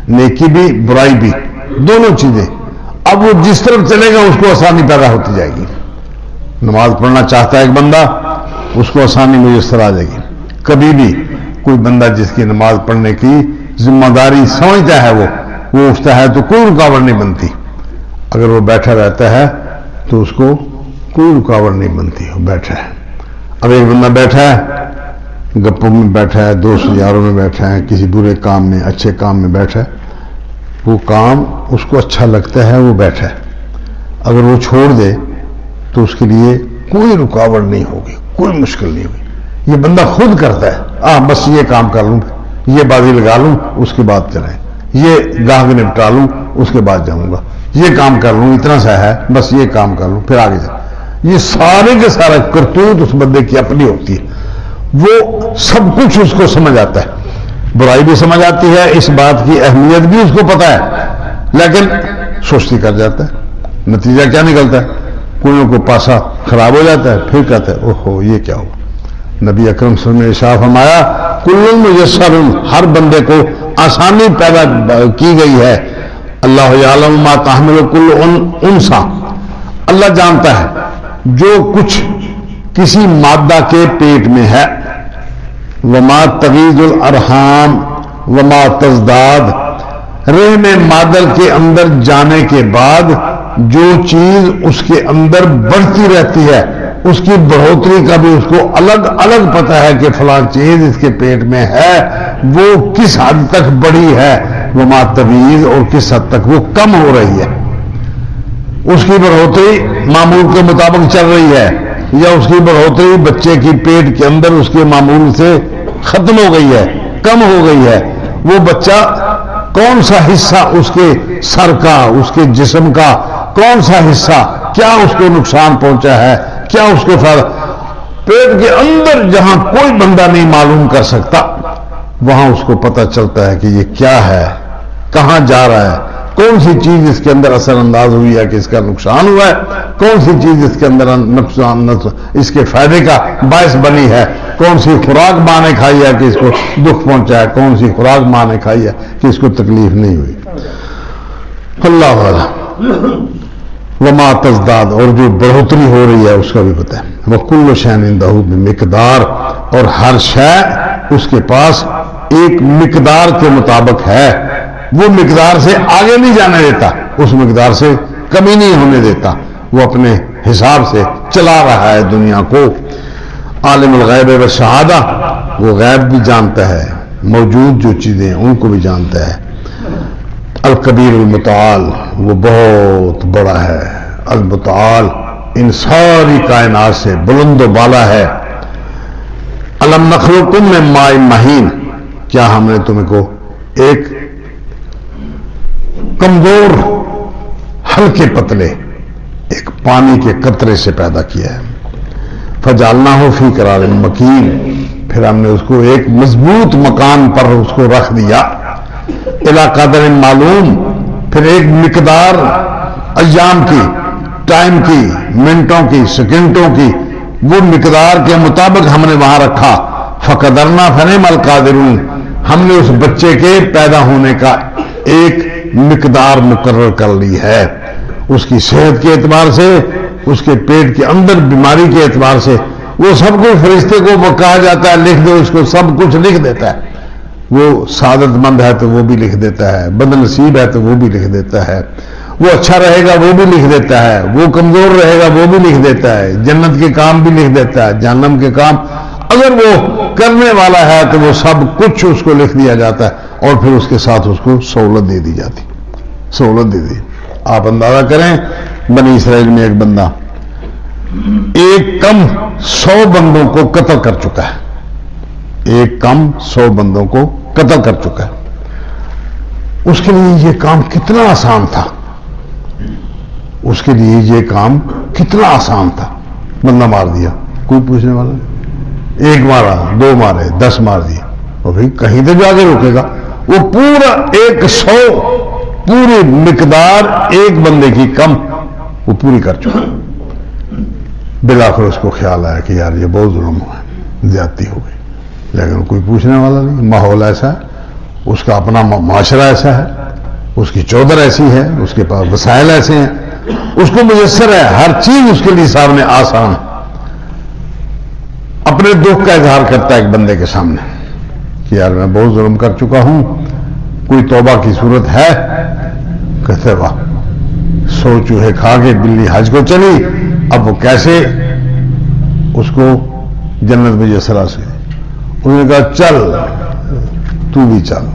نیکی بھی برائی بھی، دونوں چیزیں۔ اب وہ جس طرف چلے گا اس کو آسانی پیدا ہوتی جائے گی۔ نماز پڑھنا چاہتا ہے ایک بندہ، اس کو آسانی میسر آ جائے گی۔ کبھی بھی کوئی بندہ جس کی نماز پڑھنے کی ذمہ داری سمجھتا ہے وہ اٹھتا ہے تو کوئی رکاوٹ نہیں بنتی، اگر وہ بیٹھا رہتا ہے تو اس کو کوئی رکاوٹ نہیں بنتی، وہ بیٹھا ہے۔ اب ایک بندہ بیٹھا ہے، گپوں میں بیٹھا ہے، دوست یاروں میں بیٹھا ہے، کسی برے کام میں اچھے کام میں بیٹھا ہے، وہ کام اس کو اچھا لگتا ہے، وہ بیٹھا ہے، اگر وہ چھوڑ دے تو اس کے لیے کوئی رکاوٹ نہیں ہوگی، کوئی مشکل نہیں ہوگی۔ یہ بندہ خود کرتا ہے، بس یہ کام کر لوں، یہ بازی لگا لوں، اس کے بعد چلیں، یہ گاہک نپٹا لوں، اس کے بعد جاؤں گا، یہ کام کر لوں، اتنا سا ہے بس یہ کام کر لوں، پھر آگے جا. یہ سارے کے سارا کرتوت اس بندے کی اپنی ہوتی ہے، وہ سب کچھ اس کو سمجھ آتا ہے، برائی بھی سمجھ آتی ہے، اس بات کی اہمیت بھی اس کو پتا ہے، لیکن سستی کر جاتا ہے. نتیجہ کیا نکلتا ہے؟ کوئی نہ کوئی پاسا خراب ہو جاتا ہے، پھر کہتا ہے اوہو یہ کیا ہوا. نبی اکرم صلی اللہ علیہ وسلم نے ارشاد فرمایا کل میسر، ہر بندے کو آسانی پیدا کی گئی ہے. اللہ یعلم ما تحمل کل انثی، اللہ جانتا ہے جو کچھ کسی مادہ کے پیٹ میں ہے. وما تغیض الارحام وما تزداد، رحم مادر کے اندر جانے کے بعد جو چیز اس کے اندر بڑھتی رہتی ہے اس کی بڑھوتری کا بھی اس کو الگ الگ پتہ ہے کہ فلاں چیز اس کے پیٹ میں ہے وہ کس حد تک بڑھی ہے، وما تغیض، اور کس حد تک وہ کم ہو رہی ہے. اس کی بڑھوتری معمول کے مطابق چل رہی ہے یا اس کی بڑھوتری بچے کی پیٹ کے اندر اس کے معمول سے ختم ہو گئی ہے، کم ہو گئی ہے. وہ بچہ کون سا حصہ اس کے سر کا، اس کے جسم کا کون سا حصہ کیا اس کو نقصان پہنچا ہے، کیا اس کو فائدہ، پیٹ کے اندر جہاں کوئی بندہ نہیں معلوم کر سکتا وہاں اس کو پتہ چلتا ہے کہ یہ کیا ہے، کہاں جا رہا ہے، کون سی چیز اس کے اندر اثر انداز ہوئی ہے کہ اس کا نقصان ہوا ہے، کون سی چیز اس کے اندر نقصان اس کے فائدے کا باعث بنی ہے، کون سی خوراک ماں نے کھائی ہے کہ اس کو دکھ پہنچا ہے، کون سی خوراک ماں نے کھائی ہے کہ اس کو تکلیف نہیں ہوئی. اللہ تعالی وما تزداد، اور جو بڑھوتری ہو رہی ہے اس کا بھی پتہ ہے. وکل شیء عنده بمقدار، اور ہر شے اس کے پاس ایک مقدار کے مطابق ہے، وہ مقدار سے آگے نہیں جانے دیتا، اس مقدار سے کمی نہیں ہونے دیتا، وہ اپنے حساب سے چلا رہا ہے دنیا کو. عالم الغیب والشہادہ، وہ غیب بھی جانتا ہے، موجود جو چیزیں ان کو بھی جانتا ہے. الکبیر المتعال، وہ بہت بڑا ہے، المتعال ان ساری کائنات سے بلند و بالا ہے. الم نخلقکم من ماء مہین، کیا ہم نے تمہیں کو ایک کمزور ہلکے پتلے ایک پانی کے قطرے سے پیدا کیا ہے. فجعلناہ فی قرار مکین، پھر ہم نے اس کو ایک مضبوط مکان پر اس کو رکھ دیا. الی قدر معلوم، پھر ایک مقدار ایام کی، ٹائم کی، منٹوں کی، سیکنڈوں کی، وہ مقدار کے مطابق ہم نے وہاں رکھا. فقدرنا فنعم القادرون، ہم نے اس بچے کے پیدا ہونے کا ایک مقدار مقرر کر لی ہے، اس کی صحت کے اعتبار سے، اس کے پیٹ کے اندر بیماری کے اعتبار سے. وہ سب کچھ فرشتے کو کہا جاتا ہے لکھ دو اس کو، سب کچھ لکھ دیتا ہے. وہ سعادت مند ہے تو وہ بھی لکھ دیتا ہے، بد نصیب ہے تو وہ بھی لکھ دیتا ہے، وہ اچھا رہے گا وہ بھی لکھ دیتا ہے، وہ کمزور رہے گا وہ بھی لکھ دیتا ہے، جنت کے کام بھی لکھ دیتا ہے، جہنم کے کام اگر وہ کرنے والا ہے تو وہ سب کچھ اس کو لکھ دیا جاتا ہے، اور پھر اس کے ساتھ اس کو سہولت دے دی جاتی، سہولت دے دی. آپ اندازہ کریں بنی اسرائیل میں ایک بندہ ایک کم 100 بندوں کو قتل کر چکا ہے، ایک کم 100 بندوں کو قتل کر چکا ہے. اس کے لیے یہ کام کتنا آسان تھا، اس کے لیے یہ کام کتنا آسان تھا. بندہ مار دیا، کوئی پوچھنے والا نہیں. ایک مارا، 2 مارے، 10 مار دیا، اور پھر کہیں تو جا کے روکے گا. وہ پورا 100 پوری مقدار ایک بندے کی کم وہ پوری کر چکا. بلاخر اس کو خیال آیا کہ یار یہ بہت ظلم ہوا ہے، زیادتی ہو گئی، لیکن کوئی پوچھنے والا نہیں. ماحول ایسا ہے، اس کا اپنا معاشرہ ایسا ہے، اس کی چودر ایسی ہے، اس کے پاس وسائل ایسے ہیں، اس کو میسر ہے، ہر چیز اس کے لیے سامنے آسان ہے. اپنے دکھ کا اظہار کرتا ہے ایک بندے کے سامنے کہ یار میں بہت ظلم کر چکا ہوں، کوئی توبہ کی صورت ہے؟ کہتے واہ، 100 چوہے کھا کے بلی حج کو چلی، اب وہ کیسے اس کو جنت میں جسرا سے. انہوں نے کہا چل تو بھی چل،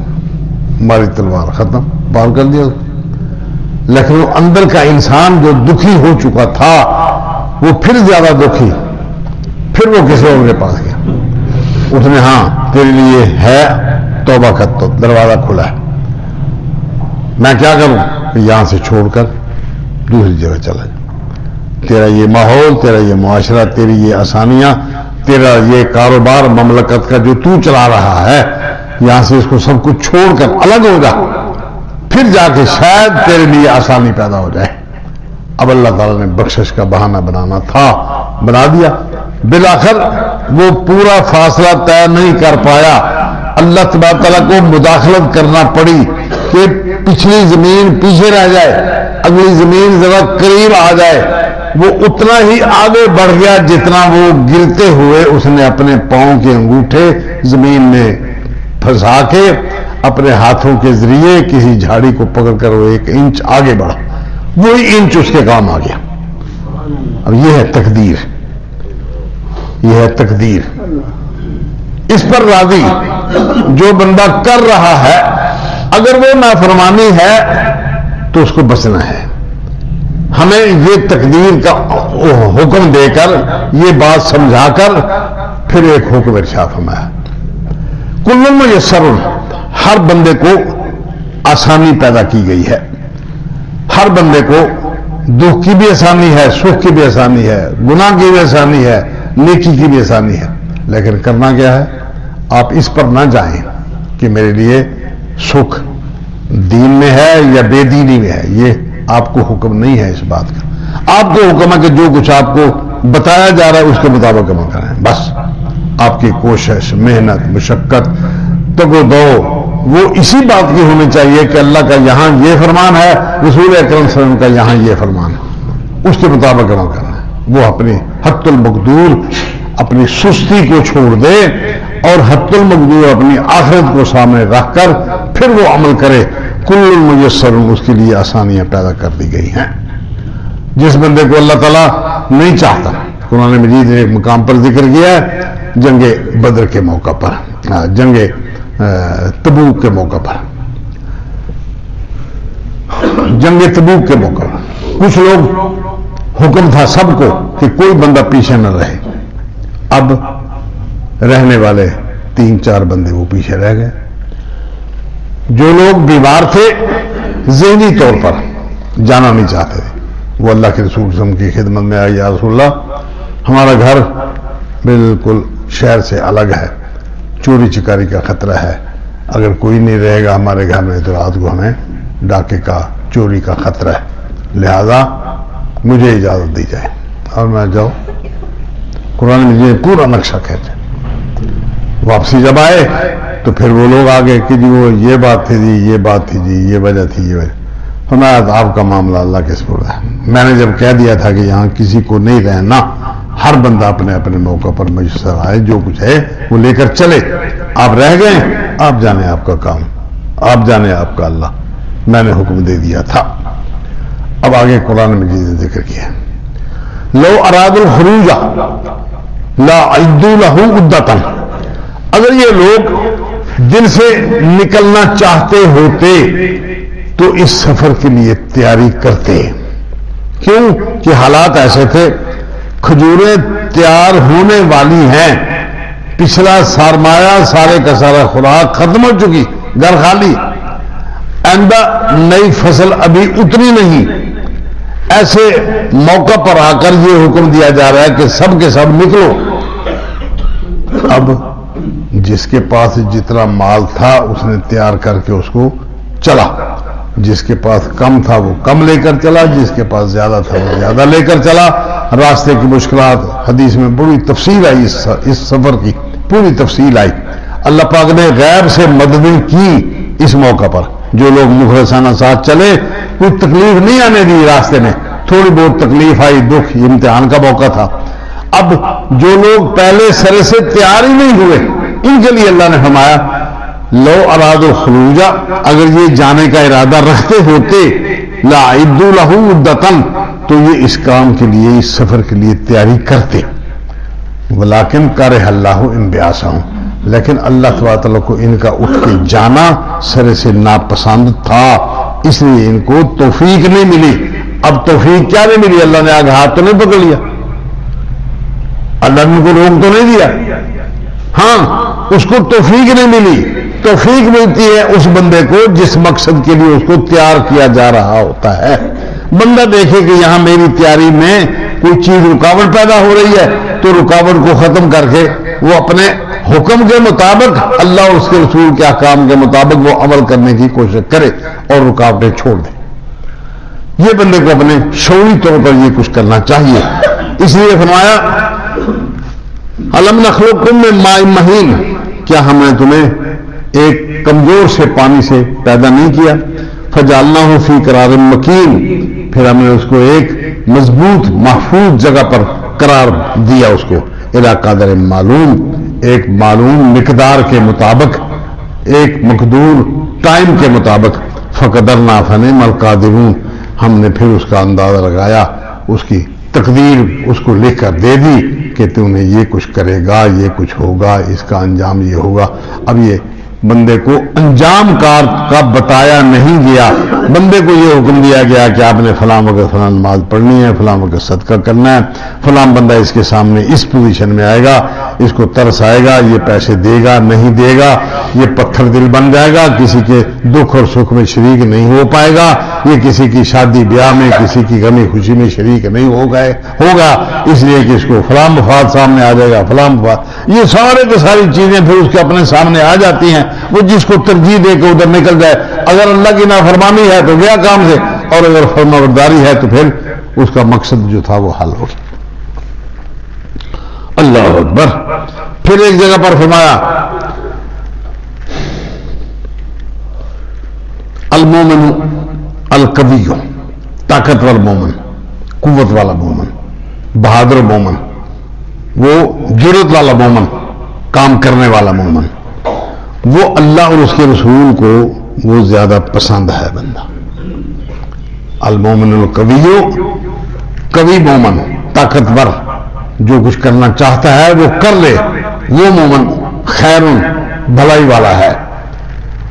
ہماری تلوار ختم، پار کر دیا. لیکن وہ اندر کا انسان جو دکھی ہو چکا تھا وہ پھر زیادہ دکھی، پھر وہ کسی اور کے پاس گیا. اس نے ہاں تیرے لیے ہے توبہ کا تو دروازہ کھلا ہے، میں کیا کروں؟ یہاں سے چھوڑ کر دوسری جگہ چلا جا. تیرا یہ ماحول، تیرا یہ معاشرہ، تیری یہ آسانیاں، تیرا یہ کاروبار مملکت کا جو تو چلا رہا ہے، یہاں سے اس کو سب کچھ چھوڑ کر الگ ہو جا، پھر جا کے شاید تیرے لیے آسانی پیدا ہو جائے. اب اللہ تعالیٰ نے بخشش کا بہانہ بنانا تھا، بنا دیا. بالآخر وہ پورا فاصلہ طے نہیں کر پایا، اللہ تبارک تعالیٰ کو مداخلت کرنا پڑی کہ پچھلی زمین پیچھے رہ جائے، اگلی زمین ذرا قریب آ جائے. وہ اتنا ہی آگے بڑھ گیا جتنا وہ گرتے ہوئے اس نے اپنے پاؤں کے انگوٹھے زمین میں پھنسا کے اپنے ہاتھوں کے ذریعے کسی جھاڑی کو پکڑ کر وہ 1 انچ آگے بڑھا، وہی انچ اس کے کام آ گیا. اب یہ ہے تقدیر، یہ ہے تقدیر. اس پر راضی جو بندہ کر رہا ہے، اگر وہ نافرمانی ہے تو اس کو بچنا ہے. ہمیں یہ تقدیر کا حکم دے کر، یہ بات سمجھا کر پھر ایک حکم ارشاد فرمایا، کل میسر، ہر بندے کو آسانی پیدا کی گئی ہے. ہر بندے کو دکھ کی بھی آسانی ہے، سکھ کی بھی آسانی ہے، گناہ کی بھی آسانی ہے، نیکی کی بھی آسانی ہے. لیکن کرنا کیا ہے؟ آپ اس پر نہ جائیں کہ میرے لیے سکھ دین میں ہے یا بے دینی میں ہے. یہ آپ کو حکم نہیں ہے اس بات کا. آپ کو حکم ہے کہ جو کچھ آپ کو بتایا جا رہا ہے اس کے مطابق عمل کریں. بس آپ کی کوشش، محنت، مشقت، تگ و دو وہ اسی بات کی ہونی چاہیے کہ اللہ کا یہاں یہ فرمان ہے، رسول اکرم صلی اللہ علیہ وسلم کا یہاں یہ فرمان ہے، اس کے مطابق عمل کرنا ہے. وہ اپنی حد المقدور، اپنی سستی کو چھوڑ دے اور حد المقدور اپنی آخرت کو سامنے رکھ کر پھر وہ عمل کرے. کل میسر، اس کے لیے آسانیاں پیدا کر دی گئی ہیں. جس بندے کو اللہ تعالیٰ نہیں چاہتا، قرآن مجید نے ایک مقام پر ذکر کیا ہے، جنگ بدر کے موقع پر، جنگ تبوک کے موقع پر، جنگ تبوک کے موقع پر کچھ لوگ، حکم تھا سب کو کہ کوئی بندہ پیچھے نہ رہے. اب رہنے والے 3-4 بندے وہ پیچھے رہ گئے. جو لوگ بیمار تھے، ذہنی طور پر جانا نہیں چاہتے تھے، وہ اللہ کے رسول صلی اللہ علیہ وسلم کی خدمت میں آئے، یا رسول اللہ ہمارا گھر بالکل شہر سے الگ ہے، چوری چکاری کا خطرہ ہے، اگر کوئی نہیں رہے گا ہمارے گھر میں تو رات کو ہمیں ڈاکے کا، چوری کا خطرہ ہے، لہذا مجھے اجازت دی جائے اور میں جاؤ. قرآن میں یہ پورا نقشہ کہتے ہیں. واپسی جب آئے تو پھر وہ لوگ آگے کہ جی وہ یہ بات تھی جی، یہ بات تھی جی، یہ وجہ تھی، یہ وجہ. فرمایا آپ کا معاملہ اللہ کے سپرد ہے. میں نے جب کہہ دیا تھا کہ یہاں کسی کو نہیں رہنا، ہر بندہ اپنے اپنے موقع پر میسر آئے، جو کچھ ہے وہ لے کر چلے. آپ رہ گئے، آپ جانے آپ کا کام، آپ جانے آپ کا اللہ، میں نے حکم دے دیا تھا. اب آگے قرآن مجید نے ذکر کیا، لو اراد الخروج لا اعدوا له عدۃ، اگر یہ لوگ دل سے نکلنا چاہتے ہوتے تو اس سفر کے لیے تیاری کرتے. کیوں کہ حالات ایسے تھے، کھجوریں تیار ہونے والی ہیں، پچھلا سرمایہ سارے کا سارا خوراک ختم ہو چکی، گھر خالی، آئندہ نئی فصل ابھی اتنی نہیں. ایسے موقع پر آ کر یہ حکم دیا جا رہا ہے کہ سب کے سب نکلو. اب جس کے پاس جتنا مال تھا اس نے تیار کر کے اس کو چلا، جس کے پاس کم تھا وہ کم لے کر چلا، جس کے پاس زیادہ تھا وہ زیادہ لے کر چلا. راستے کی مشکلات، حدیث میں بڑی تفصیل آئی، اس سفر کی پوری تفصیل آئی. اللہ پاک نے غیب سے مدد کی اس موقع پر. جو لوگ مخلصانہ ساتھ چلے، کوئی تکلیف نہیں آنے دی راستے میں، تھوڑی بہت تکلیف آئی، دکھ، امتحان کا موقع تھا. اب جو لوگ پہلے سرے سے تیار ہی نہیں ہوئے، ان کے لیے اللہ نے فرمایا لو اراد الخروج، اگر یہ جانے کا ارادہ رکھتے ہوتے، لا اعدوا له عدۃ، تو یہ اس کام کے لیے، اس سفر کے لیے تیاری کرتے. ولکن کرہ اللہ انبعاثہم، لیکن اللہ تعالیٰ کو ان کا اٹھ کے جانا سرے سے ناپسند تھا، اس لیے ان کو توفیق نہیں ملی. اب توفیق کیا نہیں ملی؟ اللہ نے آگے ہاتھ تو نہیں پکڑ لیا، اللہ نے ان کو روک تو نہیں دیا، ہاں اس کو توفیق نہیں ملی. توفیق ملتی ہے اس بندے کو جس مقصد کے لیے اس کو تیار کیا جا رہا ہوتا ہے. بندہ دیکھے کہ یہاں میری تیاری میں کوئی چیز رکاوٹ پیدا ہو رہی ہے تو رکاوٹ کو ختم کر کے وہ اپنے حکم کے مطابق اللہ اور اس کے رسول کے احکام کے مطابق وہ عمل کرنے کی کوشش کرے اور رکاوٹیں چھوڑ دے. یہ بندے کو اپنے شعوری طور پر یہ کچھ کرنا چاہیے. اس لیے فرمایا الم نخلقکم من ماء مہین، کیا ہم نے تمہیں ایک کمزور سے پانی سے پیدا نہیں کیا؟ فجعلناہ فی قرار مکین، پھر ہم نے اس کو ایک مضبوط محفوظ جگہ پر قرار دیا، اس کو الی قدر معلوم، ایک معلوم مقدار کے مطابق، ایک مقدور ٹائم کے مطابق. فقدرنا فنعم القادرون، ہم نے پھر اس کا اندازہ لگایا، اس کی تقدیر اس کو لکھ کر دے دی کہ تم نے یہ کچھ کرے گا، یہ کچھ ہوگا، اس کا انجام یہ ہوگا. اب یہ بندے کو انجام کار کا بتایا نہیں گیا، بندے کو یہ حکم دیا گیا کہ آپ نے فلاں وقت فلاں نماز پڑھنی ہے، فلاں وقت صدقہ کرنا ہے، فلاں بندہ اس کے سامنے اس پوزیشن میں آئے گا، اس کو ترس آئے گا، یہ پیسے دے گا نہیں دے گا، یہ پتھر دل بن جائے گا، کسی کے دکھ اور سکھ میں شریک نہیں ہو پائے گا، یہ کسی کی شادی بیاہ میں کسی کی غمی خوشی میں شریک نہیں ہوگا، اس لیے کہ اس کو فلاں مفاد سامنے آ جائے گا، فلاں مفاد. یہ سارے کی ساری چیزیں پھر اس کے اپنے سامنے آ جاتی ہیں، وہ جس کو ترجیح دے کے ادھر نکل جائے. اگر اللہ کی نافرمانی ہے تو گیا کام سے، اور اگر فرمانبرداری ہے تو پھر اس کا مقصد جو تھا وہ حل ہو گیا. اللہ اکبر. پھر ایک جگہ پر فرمایا المومن القوی، طاقتور مومن، قوت والا مومن، بہادر مومن، وہ جرأت والا مومن، کام کرنے والا مومن، وہ اللہ اور اس کے رسول کو وہ زیادہ پسند ہے بندہ. المومن القوی، قوی مومن، طاقتور، جو کچھ کرنا چاہتا ہے وہ کر لے، وہ مومن خیر بھلائی والا ہے.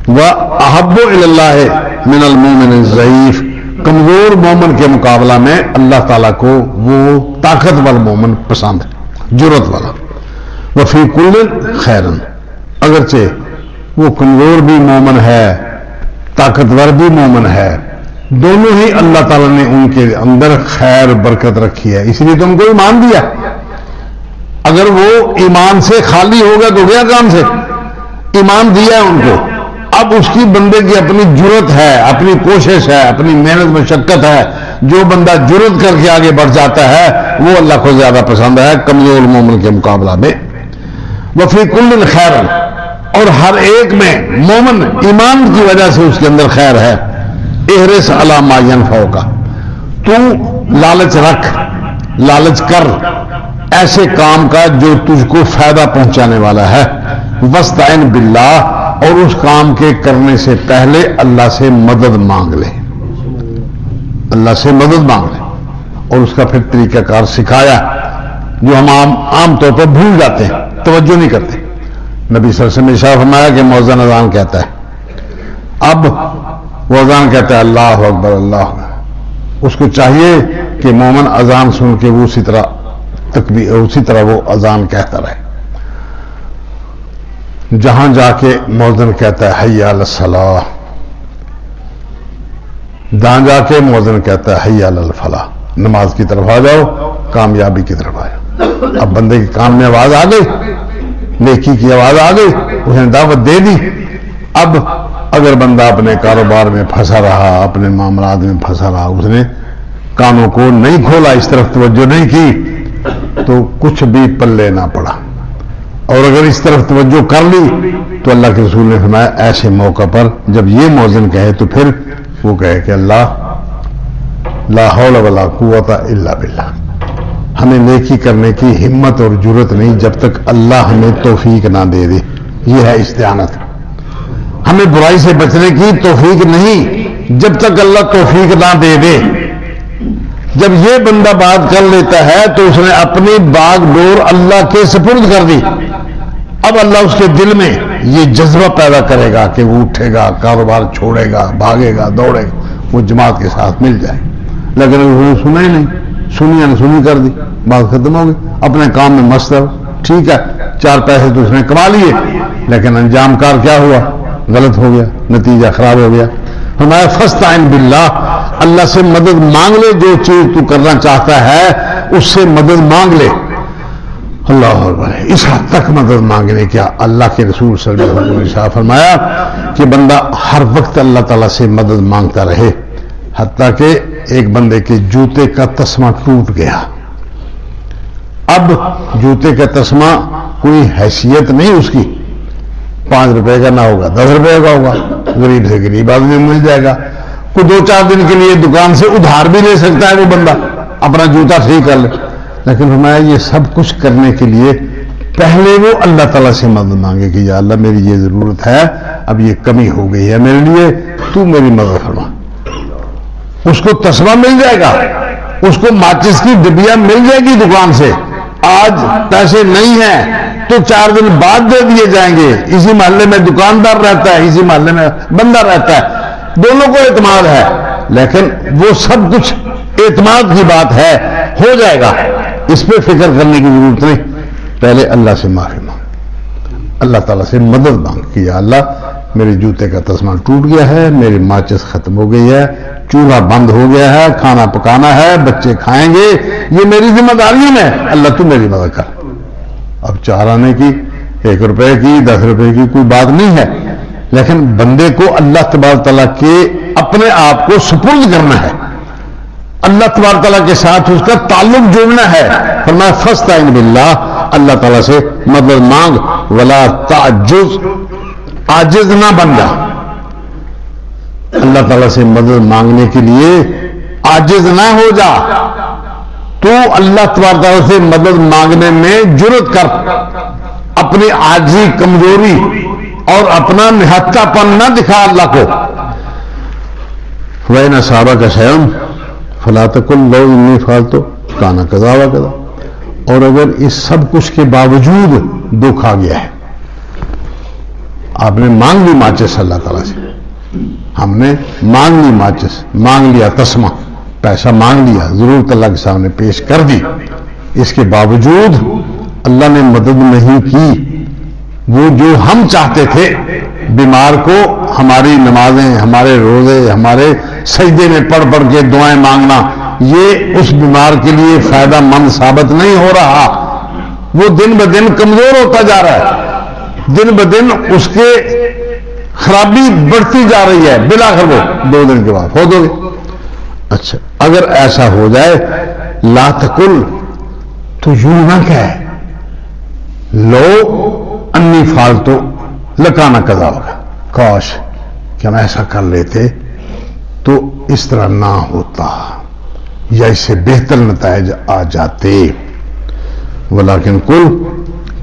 وَأَحَبُّ إِلَى اللَّهِ مِنَ الْمُؤْمِنِ الضَّعِيفِ، کمزور مومن کے مقابلہ میں اللہ تعالیٰ کو وہ طاقتور مومن پسند ہے، جرأت والا. وَفِي كُلٍّ خَيْرٌ، اگرچہ وہ کمزور بھی مومن ہے، طاقتور بھی مومن ہے، دونوں ہی اللہ تعالیٰ نے ان کے اندر خیر برکت رکھی ہے، اس لیے تو ان کو ایمان دیا. اگر وہ ایمان سے خالی ہوگا تو گیا کام سے. ایمان دیا ہے ان کو، اب اس کی بندے کی اپنی جرأت ہے، اپنی کوشش ہے، اپنی محنت مشقت ہے. جو بندہ جرأت کر کے آگے بڑھ جاتا ہے وہ اللہ کو زیادہ پسند ہے کمزور مومن کے مقابلہ میں. وفی کل خیر، اور ہر ایک میں مومن ایمان کی وجہ سے اس کے اندر خیر ہے. احرص علی ما ینفعک، تو لالچ رکھ، لالچ کر ایسے کام کا جو تجھ کو فائدہ پہنچانے والا ہے. واستعن باللہ، اور اس کام کے کرنے سے پہلے اللہ سے مدد مانگ لے، اللہ سے مدد مانگ لے. اور اس کا پھر طریقہ کار سکھایا جو ہم عام طور پر بھول جاتے ہیں، توجہ نہیں کرتے. نبی صلی اللہ علیہ وسلم نے ارشاد فرمایا کہ مؤذن اذان کہتا ہے، اب وہ اذان کہتا ہے اللہ اکبر اللہ اکبر، اس کو چاہیے کہ مومن اذان سن کے وہ اسی طرح وہ اذان کہتا رہے. جہاں جا کے مؤذن کہتا ہے حی علی الصلاح، جہاں جا کے مؤذن کہتا ہے حی علی الفلاح، نماز کی طرف آ جاؤ، کامیابی کی طرف آ جاؤ. اب بندے کے کام میں آواز آ گئی، نیکی کی آواز آ گئی، اس نے دعوت دے دی. اب اگر بندہ اپنے کاروبار میں پھنسا رہا، اپنے معاملات میں پھنسا رہا، اس نے کانوں کو نہیں کھولا، اس طرف توجہ نہیں کی، تو کچھ بھی پلے نہ پڑا. اور اگر اس طرف توجہ کر لی تو اللہ کے رسول نے فرمایا ایسے موقع پر جب یہ مؤذن کہے تو پھر وہ کہے کہ اللہ لا حول ولا قوت الا باللہ، ہمیں نیکی کرنے کی ہمت اور جرأت نہیں جب تک اللہ ہمیں توفیق نہ دے دے. یہ ہے استعانت. ہمیں برائی سے بچنے کی توفیق نہیں جب تک اللہ توفیق نہ دے دے. جب یہ بندہ بات کر لیتا ہے تو اس نے اپنی باغ ڈور اللہ کے سپرد کر دی. اب اللہ اس کے دل میں یہ جذبہ پیدا کرے گا کہ وہ اٹھے گا، کاروبار چھوڑے گا، بھاگے گا، دوڑے گا، وہ جماعت کے ساتھ مل جائے. لیکن انہوں نے سنا ہی نہیں، سنی انسنی کر دی، بات ختم ہو گئی، اپنے کام میں مست رہو. ٹھیک ہے، 4 پیسے تو اس نے کما لیے، لیکن انجام کار کیا ہوا؟ غلط ہو گیا، نتیجہ خراب ہو گیا. فرمایا فاستعن باللہ، اللہ سے مدد مانگ لے، جو چیز تو کرنا چاہتا ہے اس سے مدد مانگ لے. اللہ اکبر. اس حد تک مدد مانگنے کیا اللہ کے رسول صلی اللہ علیہ وسلم نے فرمایا کہ بندہ ہر وقت اللہ تعالیٰ سے مدد مانگتا رہے، حتیٰ کہ ایک بندے کے جوتے کا تسمہ ٹوٹ گیا. اب جوتے کا تسمہ کوئی حیثیت نہیں اس کی، 5 روپے کا نہ ہوگا 10 روپے کا ہوگا، غریب سے غریب آدمی مل جائے گا. کوئی 2-4 دن کے لیے دکان سے ادھار بھی لے سکتا ہے وہ بندہ، اپنا جوتا ٹھیک کر لے. لیکن فرمایا یہ سب کچھ کرنے کے لیے پہلے وہ اللہ تعالیٰ سے مدد مانگے کہ یا اللہ میری یہ ضرورت ہے، اب یہ کمی ہو گئی ہے میرے لیے، تو میری مدد فرما. اس کو تسمہ مل جائے گا، اس کو ماچس کی ڈبیا مل جائے گی دکان سے. آج پیسے نہیں ہیں تو 4 دن بعد دے دیے جائیں گے. اسی محلے میں دکاندار رہتا ہے، اسی محلے میں بندہ رہتا ہے، دونوں کو اعتماد ہے، لیکن وہ سب کچھ اعتماد کی بات ہے، ہو جائے گا. اس پہ فکر کرنے کی ضرورت نہیں. پہلے اللہ سے معافی مانگ، اللہ تعالیٰ سے مدد مانگ کہ یا اللہ میرے جوتے کا تسمہ ٹوٹ گیا ہے، میری ماچس ختم ہو گئی ہے، چولہا بند ہو گیا ہے، کھانا پکانا ہے، بچے کھائیں گے، یہ میری ذمہ داری ہے، اللہ تو میری مدد کر. اب 4 آنے کی 1 روپے کی 10 روپے کی کوئی بات نہیں ہے، لیکن بندے کو اللہ تبارک تعالیٰ کے اپنے آپ کو سپرد کرنا ہے، اللہ تبارک تعالیٰ کے ساتھ اس کا تعلق جوڑنا ہے. فرمایا فاستعن باللہ، اللہ تعالیٰ سے مدد مانگ، ولا تعجز، عاجز نہ بن جا. اللہ تعالیٰ سے مدد مانگنے کے لیے عاجز نہ ہو جا. تو اللہ تبارک تعالیٰ سے مدد مانگنے میں جرأت کر، اپنی عاجزی، کمزوری اور اپنا نہتھا پن نہ دکھا اللہ کو. وَإِنْ أَصَابَكَ شَيْءٌ فَلَا تَقُلْ لَوْ إِنِّي فَعَلْتُ كَانَ كَذَا وَكَذَا. اور اگر اس سب کچھ کے باوجود دکھ آ گیا ہے، آپ نے مانگ لی ماچس اللہ تعالیٰ سے، ہم نے مانگ لی ماچس، مانگ لیا تسمہ، پیسہ مانگ لیا، ضرورت اللہ کے سامنے پیش کر دی، اس کے باوجود اللہ نے مدد نہیں کی. وہ جو ہم چاہتے تھے، بیمار کو ہماری نمازیں، ہمارے روزے، ہمارے سجدے میں پڑھ پڑھ کے دعائیں مانگنا، یہ اس بیمار کے لیے فائدہ مند ثابت نہیں ہو رہا. وہ دن بدن کمزور ہوتا جا رہا ہے، دن بدن اس کے خرابی بڑھتی جا رہی ہے. بلاخر وہ 2 دن کے بعد ہو دو گے. اچھا اگر ایسا ہو جائے، لا تقل، تو یوں نہ کہے لو انی فالتو لکانا کذا ہوگا، کاش کہ ہم ایسا کر لیتے تو اس طرح نہ ہوتا یا اس سے بہتر نتائج آ جاتے. ولیکن کل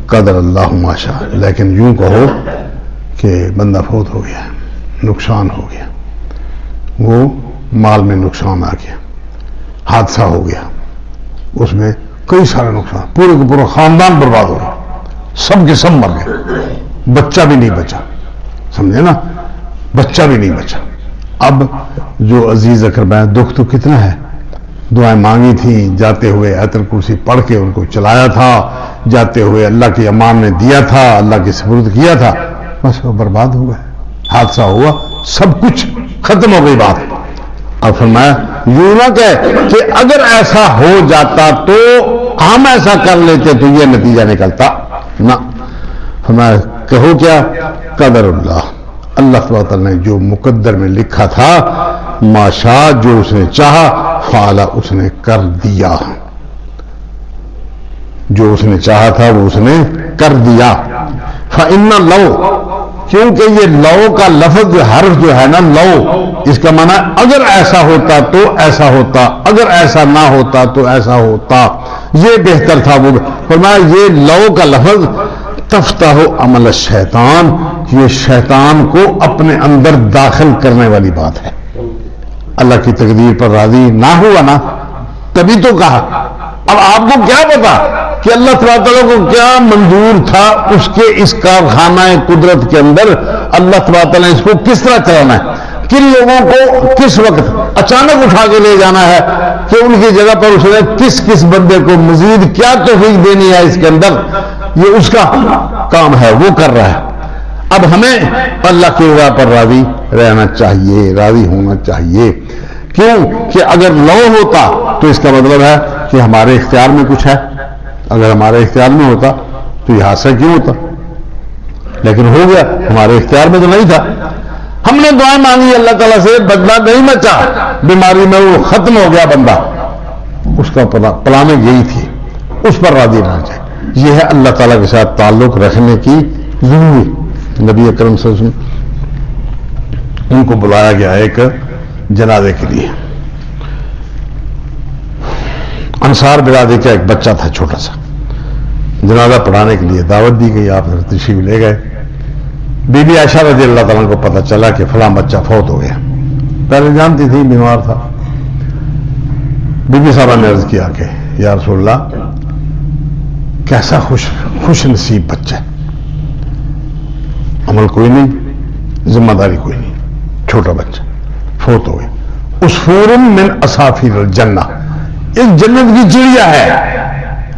قدر اللہ ما شاء، لیکن یوں کہو کہ بندہ فوت ہو گیا، نقصان ہو گیا، وہ مال میں نقصان آ گیا، حادثہ ہو گیا، اس میں کئی سارے نقصان، پورے کا پورا خاندان برباد ہو گیا، سب کے سب مر گئے، بچہ بھی نہیں بچا. سمجھے نا، بچہ بھی نہیں بچا. اب جو عزیز اقربا، دکھ تو کتنا ہے. دعائیں مانگی تھیں، جاتے ہوئے آیت الکرسی پڑھ کے ان کو چلایا تھا، جاتے ہوئے اللہ کی امان نے دیا تھا، اللہ کی سپرد کیا تھا، بس وہ برباد ہو گئے. حادثہ ہوا، سب کچھ ختم ہو گئی بات. اب فرمایا یوں نہ کہ اگر ایسا ہو جاتا تو ہم ایسا کر لیتے تو یہ نتیجہ نکلتا نہ. فرمایا کہو کیا، قدر اللہ، اللہ تعالیٰ نے جو مقدر میں لکھا تھا، ماشاء، جو اس نے چاہا، فعلا، اس نے کر دیا. جو اس نے چاہا تھا وہ اس نے کر دیا. فَإِنَّ لَوْ، کیونکہ یہ لو کا لفظ حرف جو ہے نا، لو، اس کا معنی اگر ایسا ہوتا تو ایسا ہوتا، اگر ایسا نہ ہوتا تو ایسا ہوتا، یہ بہتر تھا. وہ فرمایا یہ لو کا لفظ تفتح عمل الشیطان، یہ شیطان کو اپنے اندر داخل کرنے والی بات ہے. اللہ کی تقدیر پر راضی نہ ہوا نا، تبھی تو کہا. اب آپ کو کیا پتا کہ اللہ تعالیٰ کو کیا منظور تھا اس کے اس کارخانہ قدرت کے اندر، اللہ تعالیٰ نے اس کو کس طرح چلانا ہے، کن لوگوں کو کس وقت اچانک اٹھا کے لے جانا ہے، کہ ان کی جگہ پر اس نے کس کس بندے کو مزید کیا توفیق دینی ہے اس کے اندر، یہ اس کا کام ہے، وہ کر رہا ہے. اب ہمیں اللہ کی رضا پر راضی رہنا چاہیے، راضی ہونا چاہیے کیوں کہ اگر لو ہوتا تو اس کا مطلب ہے کہ ہمارے اختیار میں کچھ ہے، اگر ہمارے اختیار میں ہوتا تو یہ حادثہ کیوں ہوتا، لیکن ہو گیا، ہمارے اختیار میں تو نہیں تھا۔ ہم نے دعائیں مانگی اللہ تعالیٰ سے، بدلہ نہیں بچا، بیماری میں وہ ختم ہو گیا بندہ، اس کا پلاننگ یہی تھی، اس پر راضی رہنا چاہیے۔ یہ ہے اللہ تعالیٰ کے ساتھ تعلق رکھنے کی ضروری۔ نبی اکرم صلی اللہ علیہ وسلم ان کو بلایا گیا ایک جنازے کے لیے، انصار برادری کا ایک بچہ تھا چھوٹا سا، جنازہ پڑھانے کے لیے دعوت دی گئی، آپ تشریف لے گئے۔ بی بی عائشہ رضی اللہ تعالیٰ کو پتہ چلا کہ فلاں بچہ فوت ہو گیا، پہلے جانتی تھی بیمار تھا۔ بی بی صاحبہ نے عرض کیا کہ یا رسول اللہ کیسا خوش نصیب بچہ ہے، عمل کوئی نہیں، ذمہ داری کوئی نہیں، چھوٹا بچہ فوت ہو گیا۔ عصفور من عصافیر الجنہ، ایک جنت کی چڑیا ہے،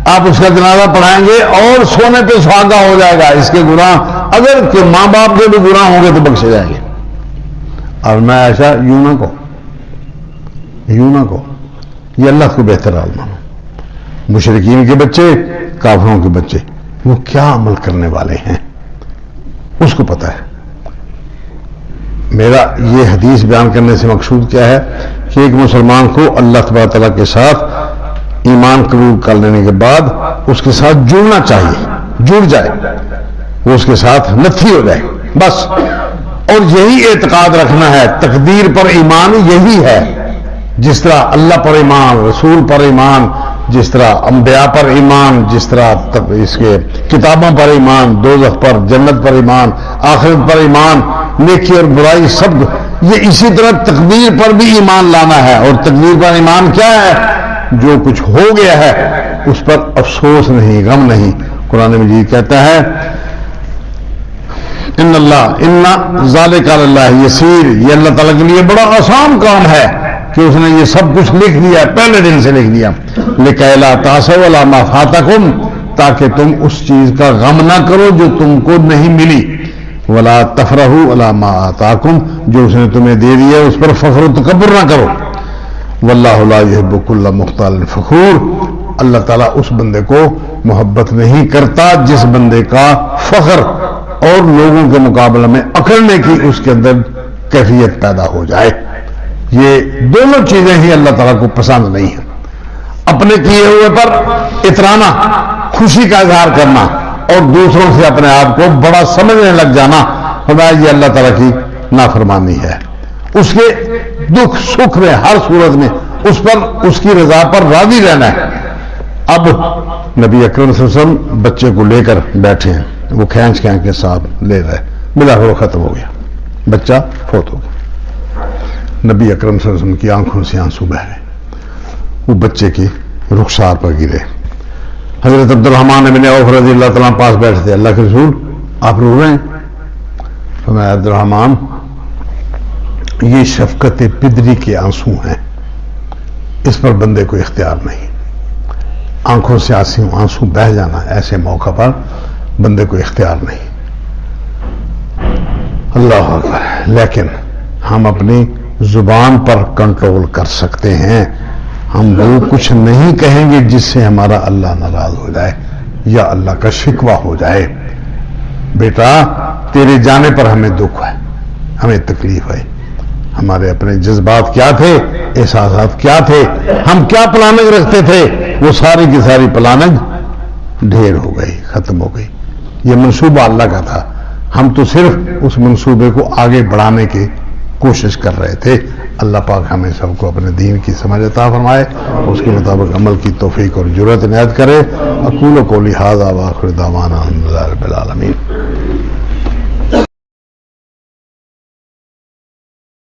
آپ اس کا جنازہ پڑھائیں گے اور سونے پہ سہاگا ہو جائے گا، اس کے گناہ اگر کہ ماں باپ کے بھی گناہ ہوں گے تو بخشے جائیں گے۔ اور میں ایسا یوں نہ کو یہ اللہ کو بہتر عالم مانو، مشرکین کے بچے، کافروں کے بچے وہ کیا عمل کرنے والے ہیں اس کو پتہ ہے۔ میرا یہ حدیث بیان کرنے سے مقصود کیا ہے کہ ایک مسلمان کو اللہ تبارک تعالیٰ کے ساتھ ایمان قبول کر لینے کے بعد اس کے ساتھ جڑنا چاہیے، جڑ جائے، وہ اس کے ساتھ نتھی ہو جائے بس، اور یہی اعتقاد رکھنا ہے۔ تقدیر پر ایمان یہی ہے، جس طرح اللہ پر ایمان، رسول پر ایمان، جس طرح انبیاء پر ایمان، جس طرح اس کے کتابوں پر ایمان، دوزخ پر، جنت پر ایمان، آخرت پر ایمان، نیکی اور برائی سب، یہ اسی طرح تقدیر پر بھی ایمان لانا ہے۔ اور تقدیر پر ایمان کیا ہے؟ جو کچھ ہو گیا ہے اس پر افسوس نہیں، غم نہیں۔ قرآن مجید کہتا ہے ان ذالک علی اللہ یسیر، یہ اللہ تعالیٰ کے لیے بڑا آسان کام ہے کہ اس نے یہ سب کچھ لکھ دیا، پہلے دن سے لکھ دیا۔ لکھا لا تاسوا علی ما فاتکم، تاکہ تم اس چیز کا غم نہ کرو جو تم کو نہیں ملی، ولا تفرحوا علی ما آتاکم، جو اس نے تمہیں دے دیا اس پر فخر و تکبر نہ کرو۔ واللہ لا یحب کل مختال فخور، اللہ تعالیٰ اس بندے کو محبت نہیں کرتا جس بندے کا فخر اور لوگوں کے مقابلے میں اکڑنے کی اس کے اندر کیفیت پیدا ہو جائے۔ یہ دونوں چیزیں ہی اللہ تعالیٰ کو پسند نہیں ہیں، اپنے کیے ہوئے پر اترانا، خوشی کا اظہار کرنا، اور دوسروں سے اپنے آپ کو بڑا سمجھنے لگ جانا، یہ اللہ تعالیٰ کی نافرمانی ہے۔ اس کے دکھ سکھ میں ہر صورت میں اس پر، اس کی رضا پر راضی رہنا ہے۔ اب نبی اکرم صلی اللہ علیہ وسلم بچے کو لے کر بیٹھے ہیں، وہ کھینچ کے ساتھ لے رہے، بلاخر ختم ہو گیا، بچہ فوت ہو گیا۔ نبی اکرم صلی اللہ علیہ وسلم کی آنکھوں سے آنسو بہ رہے، وہ بچے کی رخسار پر گرے۔ حضرت عبدالرحمن بن عوف رضی اللہ تعالیٰ پاس بیٹھے تھے، اللہ کے رسول آپ رو رہے ہیں؟ فرمایا عبدالرحمن یہ شفقت پدری کے آنسو ہیں، اس پر بندے کو اختیار نہیں، آنکھوں سے آنسو بہ جانا ایسے موقع پر بندے کو اختیار نہیں۔ اللہ اکبر۔ لیکن ہم اپنی زبان پر کنٹرول کر سکتے ہیں، ہم وہ کچھ نہیں کہیں گے جس سے ہمارا اللہ ناراض ہو جائے یا اللہ کا شکوہ ہو جائے۔ بیٹا تیرے جانے پر ہمیں دکھ ہے، ہمیں تکلیف ہے، ہمارے اپنے جذبات کیا تھے، احساسات کیا تھے، ہم کیا پلاننگ رکھتے تھے، وہ ساری کی ساری پلاننگ ڈھیر ہو گئی، ختم ہو گئی۔ یہ منصوبہ اللہ کا تھا، ہم تو صرف اس منصوبے کو آگے بڑھانے کی کوشش کر رہے تھے۔ اللہ پاک ہمیں سب کو اپنے دین کی سمجھ عطا فرمائے، اس کے مطابق عمل کی توفیق اور جرأت عنایت کرے۔ اقول قولی ھذا وآخر دعوانا الحمد للہ رب العالمین۔